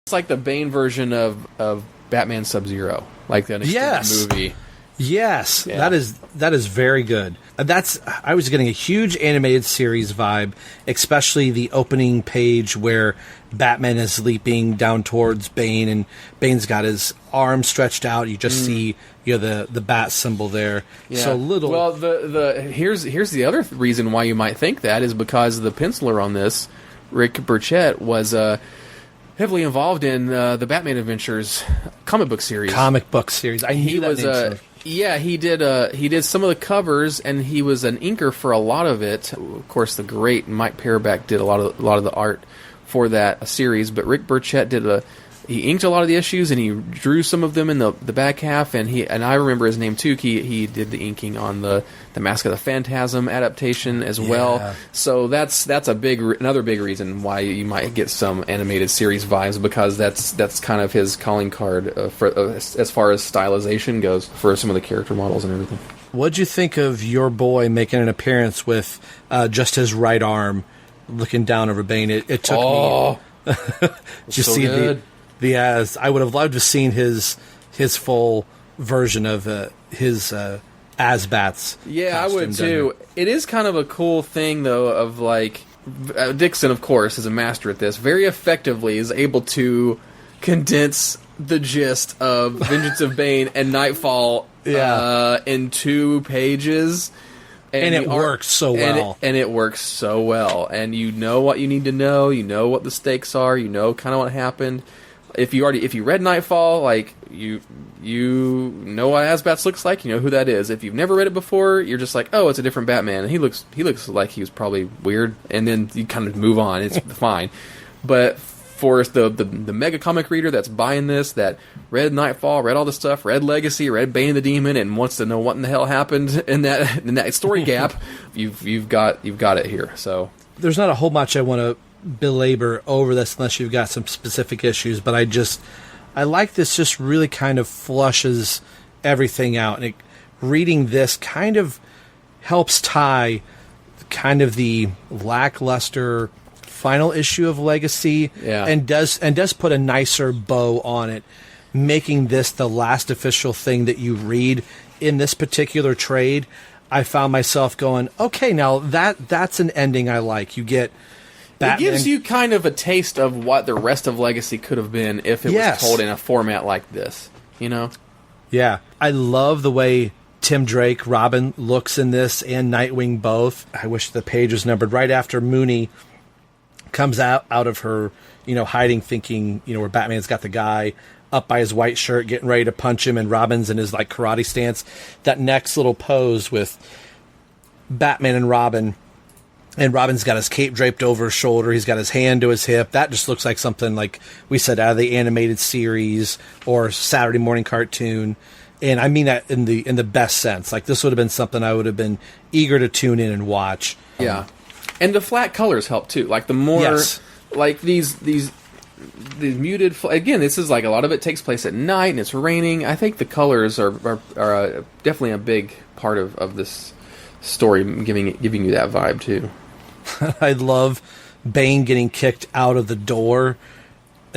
It's like the Bane version of Batman Sub-Zero, like the extended movie. Yes, Yeah. that is very good. I was getting a huge animated series vibe, especially the opening page where Batman is leaping down towards Bane, and Bane's got his arm stretched out. You just see the bat symbol there. Yeah. So little. Well, here's the other reason why you might think that is because the penciler on this, Rick Burchett, was heavily involved in the Batman Adventures comic book series. I knew that name. Yeah, he did some of the covers, and he was an inker for a lot of it. Of course, the great Mike Parobeck did a lot of the art for that series, but Rick Burchett he inked a lot of the issues, and he drew some of them in the back half, and I remember his name too. He did the inking on the Mask of the Phantasm adaptation as well. So that's another big reason why you might get some animated series vibes, because that's kind of his calling card as far as stylization goes for some of the character models and everything. What'd you think of your boy making an appearance with just his right arm looking down over Bane? It took me. Did you so see good. I would have loved to have seen his full version of his Asbats. Yeah, I would too. It is kind of a cool thing, though, of like Dixon, of course, is a master at this. Very effectively is able to condense the gist of Vengeance of Bane and Nightfall in 2 pages. And it works so well. And it works so well. And you know what you need to know. You know what the stakes are. You know kind of what happened. If you read Nightfall, like you know what Asbats looks like, you know who that is. If you've never read it before, you're just like, oh, it's a different Batman. And he looks like he was probably weird, and then you kind of move on. It's fine. But for the mega comic reader that's buying this, that read Nightfall, read all the stuff, read Legacy, read Bane the Demon, and wants to know what in the hell happened in that story gap, you've got it here. So there's not a whole much I want to belabor over this unless you've got some specific issues, but I like this just really kind of flushes everything out. And reading this kind of helps tie kind of the lackluster final issue of Legacy and does put a nicer bow on it, making this the last official thing that you read in this particular trade. I found myself going, okay, now that's an ending I like. You get Batman. It gives you kind of a taste of what the rest of Legacy could have been if it was told in a format like this, you know? Yeah. I love the way Tim Drake, Robin, looks in this, and Nightwing both. I wish the page was numbered. Right after Mooney comes out of her, hiding, thinking, where Batman's got the guy up by his white shirt, getting ready to punch him, and Robin's in his like karate stance. That next little pose with Batman and Robin's got his cape draped over his shoulder. He's got his hand to his hip. That just looks like something, like we said, out of the animated series or Saturday morning cartoon. And I mean that in the best sense. Like, this would have been something I would have been eager to tune in and watch. Yeah, and the flat colors help too. Like the more, like these muted. Again, this is like a lot of it takes place at night and it's raining. I think the colors are definitely a big part of this story, giving you that vibe too. I love Bane getting kicked out of the door.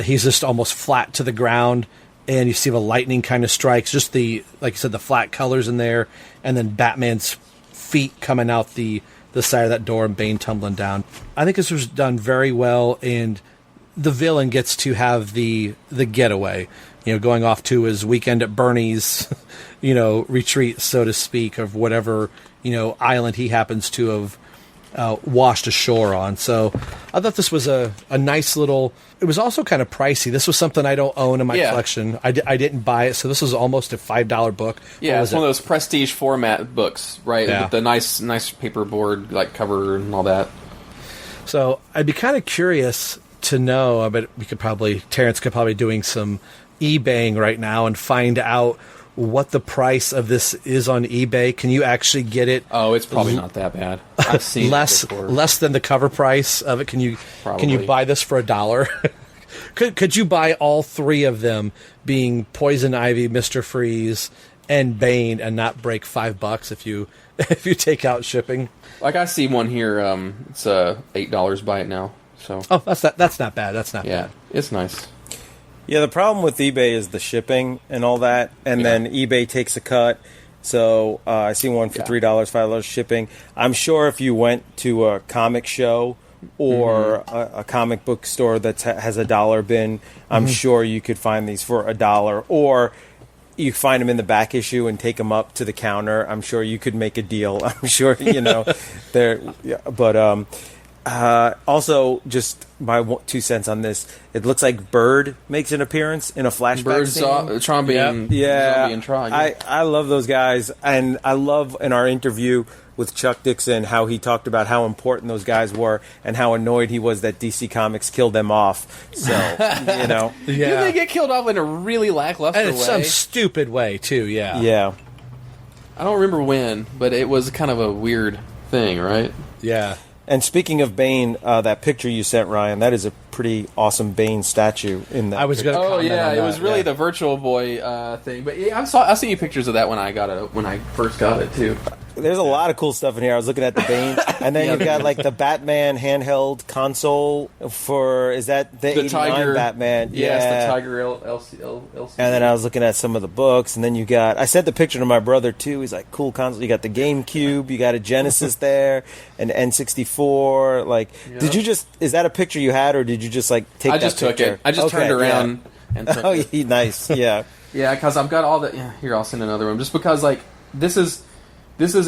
He's just almost flat to the ground, and you see the lightning kind of strikes. Just like you said, the flat colors in there, and then Batman's feet coming out the side of that door and Bane tumbling down. I think this was done very well, and the villain gets to have the getaway, going off to his weekend at Bernie's, retreat, so to speak, of whatever, island he happens to have washed ashore on. So I thought this was a nice little... It was also kind of pricey. This was something I don't own in my collection. I didn't buy it, so this was almost a $5 book. Yeah, it's one of those prestige format books, right? Yeah. With the nice paperboard like cover and all that. So I'd be kind of curious to know. I bet Terence could probably doing some eBaying right now and find out what the price of this is on eBay. Can you actually get it? Oh, it's probably not that bad. I've seen less than the cover price of it. Can you buy this for $1? Could you buy all three of them, being Poison Ivy, Mr. Freeze, and Bane, and not break $5 if you take out shipping? Like, I see one here. It's $8 by it now. So that's not bad. That's not bad. Yeah, it's nice. Yeah, the problem with eBay is the shipping and all that, and then eBay takes a cut. So I see one for $3, $5 shipping. I'm sure if you went to a comic show or a comic book store that has a dollar bin, I'm sure you could find these for $1. Or you find them in the back issue and take them up to the counter. I'm sure you could make a deal. I'm sure, there. Yeah, but also, just my 2 cents on this. It looks like Bird makes an appearance in a flashback scene. Tron being Zombie and Tron. Yeah. I love those guys, and I love in our interview with Chuck Dixon how he talked about how important those guys were and how annoyed he was that DC Comics killed them off. So, Did they get killed off in a really lackluster way? And in some stupid way, too, yeah. Yeah. I don't remember when, but it was kind of a weird thing, right? Yeah. And speaking of Bane, that picture you sent, Ryan, that is a pretty awesome Bane statue in that. I was going to comment on that. It was really the Virtual Boy thing. But yeah, I've seen you pictures of that when I first got it too. There's a lot of cool stuff in here. I was looking at the Bane, and then you've got like the Batman handheld console for, is that the 89 Tiger Batman? Yes, the Tiger LCD. And then I was looking at some of the books, and then you got, I sent the picture to my brother too. He's like, cool console. You got the GameCube, you got a Genesis there, an N64. Like, did you just, is that a picture you had, or did you just like take that picture? I just took it. I just turned around and took it. Nice, yeah. Yeah, because I've got all the, here, I'll send another one. Just because, like, this is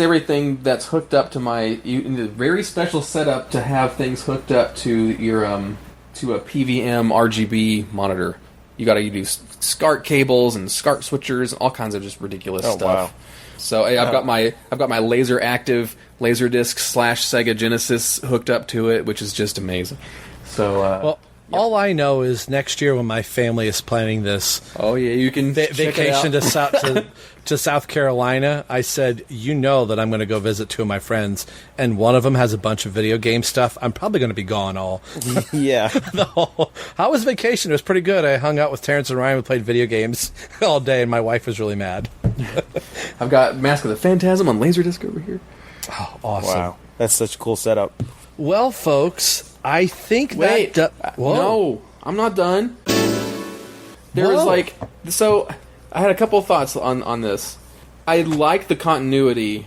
everything that's hooked up to my very special setup to have things hooked up to your to a PVM RGB monitor. You got to use SCART cables and SCART switchers, all kinds of just ridiculous stuff. Wow. So I've got my laser active Laserdisc / Sega Genesis hooked up to it, which is just amazing. So All I know is next year when my family is planning this you can vacation to South Carolina, I said, that I'm going to go visit 2 of my friends, and one of them has a bunch of video game stuff. I'm probably going to be gone all. Yeah. How was vacation? It was pretty good. I hung out with Terence and Ryan. We played video games all day, and my wife was really mad. I've got Mask of the Phantasm on Laserdisc over here. Oh, awesome. Wow. That's such a cool setup. Well, folks, I think Wait. Whoa. No, I'm not done. There was I had a couple of thoughts on this. I like the continuity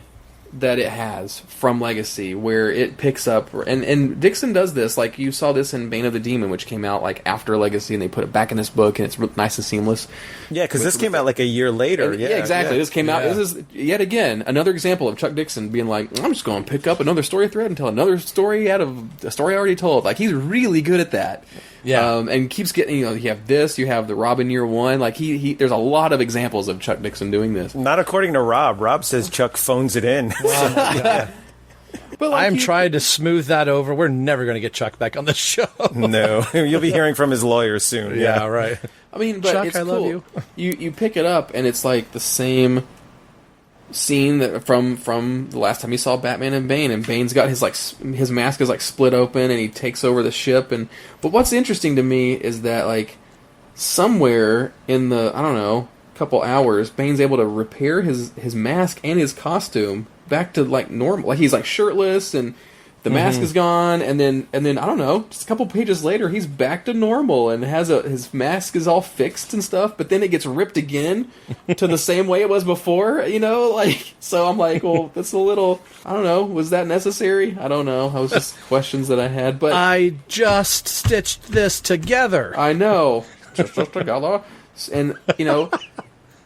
that it has from Legacy, where it picks up, and Dixon does this. Like, you saw this in Bane of the Demon, which came out like after Legacy, and they put it back in this book, and it's nice and seamless. Yeah, because this came out like a year later. Yeah, exactly. This came out. This is yet again another example of Chuck Dixon being like, I'm just going to pick up another story thread and tell another story out of a story already told. Like, he's really good at that. Yeah, and keeps getting. You have this. You have the Robin Year One. Like, he there's a lot of examples of Chuck Dixon doing this. Not according to Rob. Rob says Chuck phones it in. But I'm trying to smooth that over. We're never going to get Chuck back on the show. No, you'll be hearing from his lawyer soon. Yeah, right. I mean, but Chuck, it's I cool. love you. You pick it up, and it's like the same scene that from the last time you saw Batman and Bane's got his mask is like split open, and he takes over the ship. But what's interesting to me is that like somewhere in the couple hours, Bane's able to repair his mask and his costume back to like normal. Like, he's like shirtless and the mask is gone, and then I don't know, just a couple pages later he's back to normal and his mask is all fixed and stuff, but then it gets ripped again to the same way it was before, so I'm like, well, that's a little, I don't know, was that necessary? I don't know. I was just questions that I had, but I just stitched this together. I know. Just together. And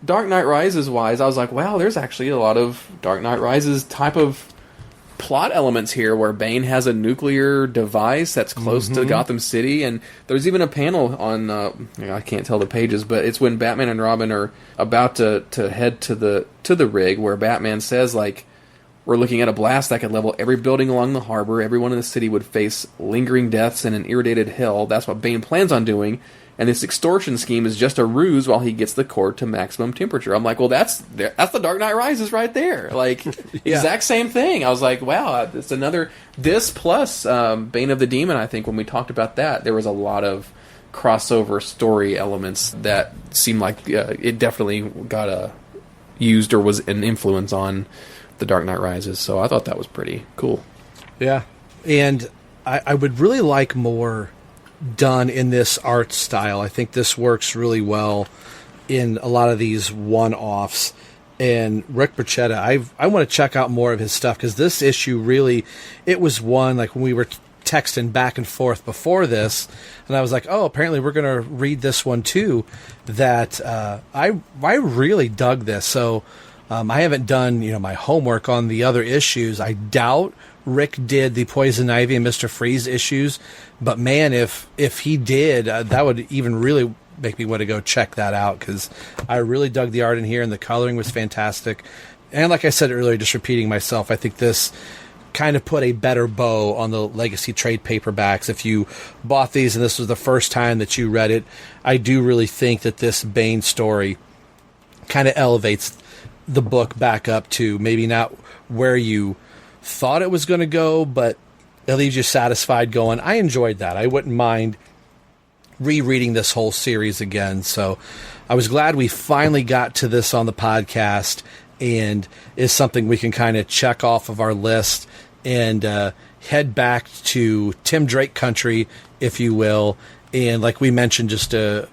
Dark Knight Rises wise, I was like, wow, there's actually a lot of Dark Knight Rises type of plot elements here, where Bane has a nuclear device that's close to Gotham City, and there's even a panel on I can't tell the pages, but it's when Batman and Robin are about to head to the rig, where Batman says, like, we're looking at a blast that could level every building along the harbor. Everyone in the city would face lingering deaths and an irradiated hell. That's what Bane plans on doing. And this extortion scheme is just a ruse while he gets the core to maximum temperature. I'm like, well, that's the Dark Knight Rises right there. Like, exact same thing. I was like, wow, it's another... This plus Bane of the Demon, I think, when we talked about that, there was a lot of crossover story elements that seemed like it definitely got used or was an influence on the Dark Knight Rises. So I thought that was pretty cool. Yeah. And I would really like more done in this art style. I think this works really well in a lot of these one-offs. And Rick Brachetta, I want to check out more of his stuff, because this issue really, it was one, like when we were texting back and forth before this, and I was like, oh, apparently we're going to read this one too, that I really dug this. So I haven't done my homework on the other issues. I doubt Rick did the Poison Ivy and Mr. Freeze issues, but man, if he did, that would even really make me want to go check that out, because I really dug the art in here, and the coloring was fantastic. And like I said earlier, just repeating myself, I think this kind of put a better bow on the Legacy trade paperbacks. If you bought these and this was the first time that you read it, I do really think that this Bane story kind of elevates the book back up to maybe not where you thought it was going to go, but it leaves you satisfied going, I enjoyed that. I wouldn't mind rereading this whole series again. So I was glad we finally got to this on the podcast, and is something we can kind of check off of our list and head back to Tim Drake country, if you will. And like we mentioned just a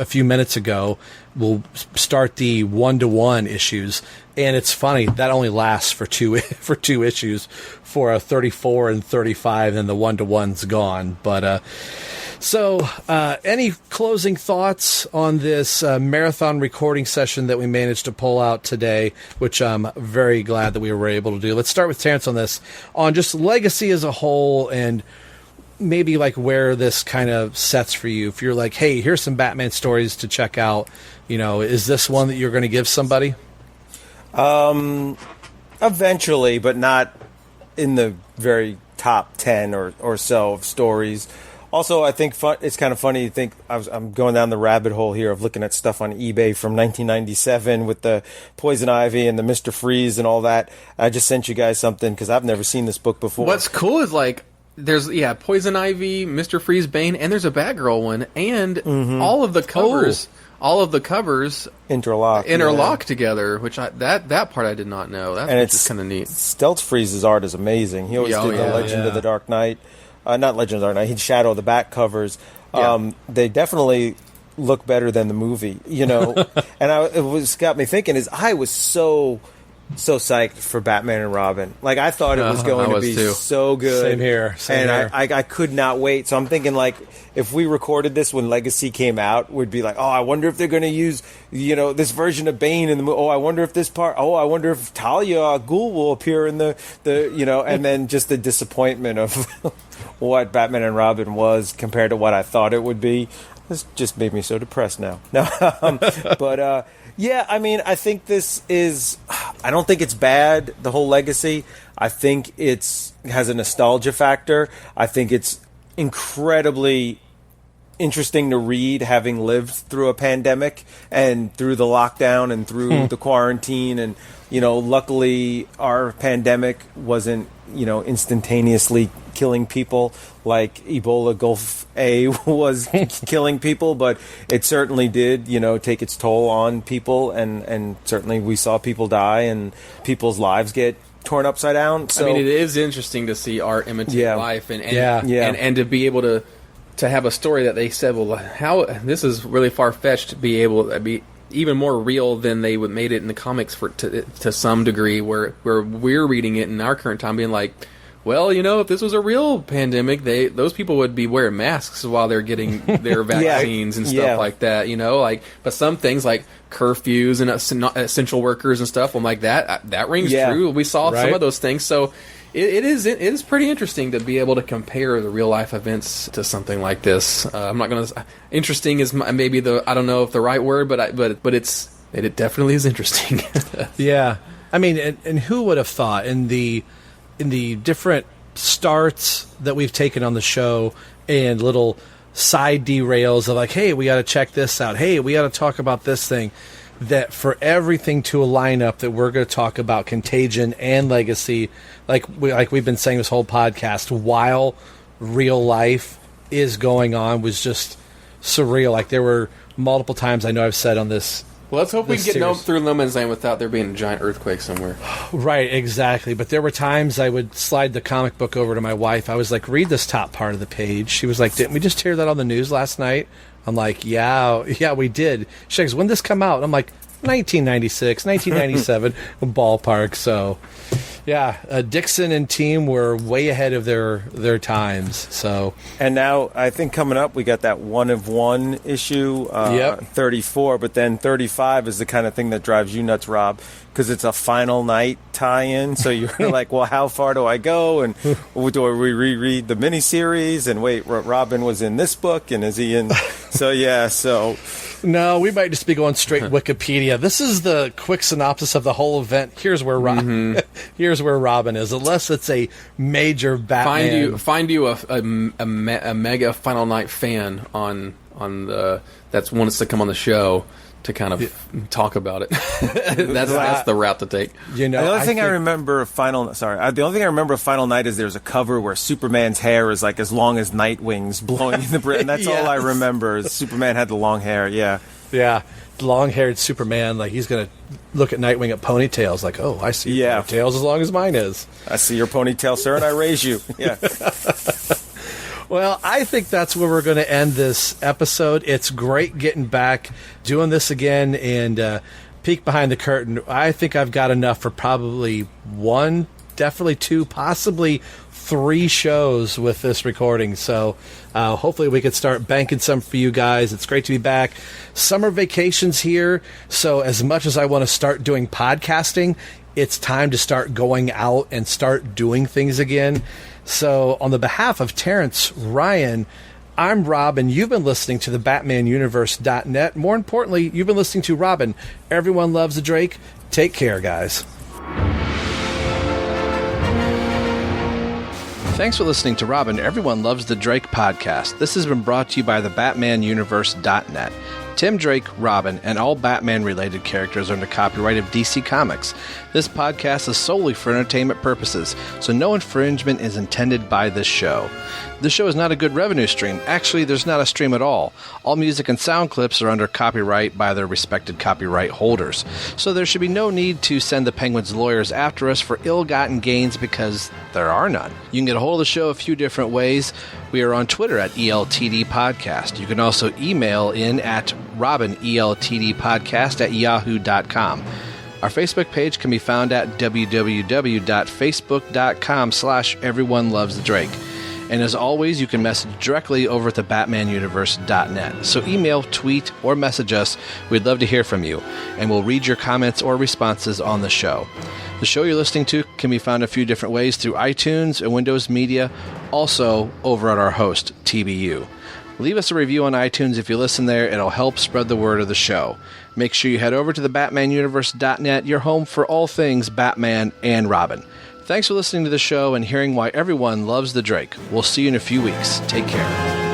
few minutes ago, we'll start the 1-to-1 issues, and it's funny that only lasts for two issues, for a 34 and 35, and the 1-to-1's gone. But so any closing thoughts on this marathon recording session that we managed to pull out today, which I'm very glad that we were able to do. Let's start with Terence on this, on just Legacy as a whole, and maybe like where this kind of sets for you. If you're like, hey, here's some Batman stories to check out, is this one that you're going to give somebody? Eventually, but not in the very top 10 or so of stories. Also, I think it's kind of funny to think I'm going down the rabbit hole here of looking at stuff on eBay from 1997 with the Poison Ivy and the Mr. Freeze and all that. I just sent you guys something because I've never seen this book before. What's cool is like there's Poison Ivy, Mr. Freeze, Bane, and there's a Batgirl one, and all of the covers. All of the covers interlock together, which that part I did not know. That's just kind of neat. Stealth Freeze's art is amazing. He always did the Legend of the Dark Knight. Not Legend of the Dark Knight. He did Shadow of the Bat covers. They definitely look better than the movie, And it got me thinking is I was so psyched for Batman and Robin. Like, I thought it was going to be so good. Same here. I could not wait. So I'm thinking, like, if we recorded this when Legacy came out, we'd be like, oh, I wonder if they're going to use, this version of Bane in the movie. Oh, I wonder if this part. Oh, I wonder if Talia al Ghul will appear in the and then just the disappointment of what Batman and Robin was compared to what I thought it would be. This just made me so depressed now. Yeah, I mean, I think this is... I don't think it's bad, the whole Legacy. I think it has a nostalgia factor. I think it's incredibly interesting to read, having lived through a pandemic and through the lockdown and through the quarantine. And, luckily our pandemic wasn't, instantaneously killing people like Ebola Gulf A was killing people, but it certainly did, take its toll on people, and certainly we saw people die and people's lives get torn upside down. So, I mean, it is interesting to see art imitate life and to be able to have a story that they said, well, how this is really far-fetched to be able to be even more real than they would made it in the comics to some degree, where we're reading it in our current time being like, well, if this was a real pandemic, those people would be wearing masks while they're getting their vaccines and stuff like that, but some things like curfews and essential workers and stuff, I'm like, that rings true. We saw some of those things, so it is pretty interesting to be able to compare the real life events to something like this. I'm not going to... Interesting is maybe I don't know if the right word, but it definitely is interesting. Yeah. I mean, and who would have thought in the different starts that we've taken on the show and little side derails of like, hey, we got to check this out. Hey, we got to talk about this thing. That for everything to align up that we're going to talk about Contagion and Legacy, like we've been saying this whole podcast, while real life is going on, was just surreal. Like, there were multiple times I know I've said on this. Well, let's hope we can get through No Man's Land without there being a giant earthquake somewhere. Right, exactly. But there were times I would slide the comic book over to my wife. I was like, read this top part of the page. She was like, didn't we just hear that on the news last night? I'm like, yeah, we did. She goes, when did this come out? I'm like, 1996, 1997, ballpark. So, yeah, Dixon and team were way ahead of their times. So, and now I think coming up we got that 1 of 1 issue, 34, but then 35 is the kind of thing that drives you nuts, Rob, because it's a Final Night tie-in. So you're like, well, how far do I go? And do I reread the miniseries? And wait, Robin was in this book, and is he in? So yeah, so. No, we might just be going straight Wikipedia. This is the quick synopsis of the whole event. Here's where here's where Robin is. Unless it's a major Batman. Find you a mega Final Night fan on the that's wants to come on the show to kind of talk about it. that's the route to take. The only thing I remember of Final Night is there's a cover where Superman's hair is like as long as Nightwing's blowing in the breeze. And that's all I remember. Is Superman had the long hair. Yeah. Long-haired Superman, like he's gonna look at Nightwing at ponytails, like, oh, I see ponytails as long as mine is. I see your ponytail, sir, and I raise you. Yeah. Well, I think that's where we're going to end this episode. It's great getting back, doing this again, and peek behind the curtain. I think I've got enough for probably 1, definitely 2, possibly 3 shows with this recording. So hopefully we could start banking some for you guys. It's great to be back. Summer vacation's here, so as much as I want to start doing podcasting, it's time to start going out and start doing things again. So on the behalf of Terence, Ryan, I'm Rob, and you've been listening to the BatmanUniverse.net. More importantly, you've been listening to Robin. Everyone loves a Drake. Take care, guys. Thanks for listening to Robin, Everyone Loves the Drake podcast. This has been brought to you by the BatmanUniverse.net. Tim Drake, Robin, and all Batman-related characters are under copyright of DC Comics. This podcast is solely for entertainment purposes, so no infringement is intended by this show. This show is not a good revenue stream. Actually, there's not a stream at all. All music and sound clips are under copyright by their respected copyright holders. So there should be no need to send the Penguins lawyers after us for ill-gotten gains because there are none. You can get a hold of the show a few different ways. We are on Twitter at ELTD Podcast. You can also email in at robineltdpodcast@yahoo.com. Our Facebook page can be found at www.facebook.com/everyonelovesdrake. And as always, you can message directly over at the BatmanUniverse.net. So email, tweet, or message us. We'd love to hear from you, and we'll read your comments or responses on the show. The show you're listening to can be found a few different ways through iTunes and Windows Media, also over at our host, TBU. Leave us a review on iTunes if you listen there. It'll help spread the word of the show. Make sure you head over to the BatmanUniverse.net, your home for all things Batman and Robin. Thanks for listening to the show and hearing why everyone loves the Drake. We'll see you in a few weeks. Take care.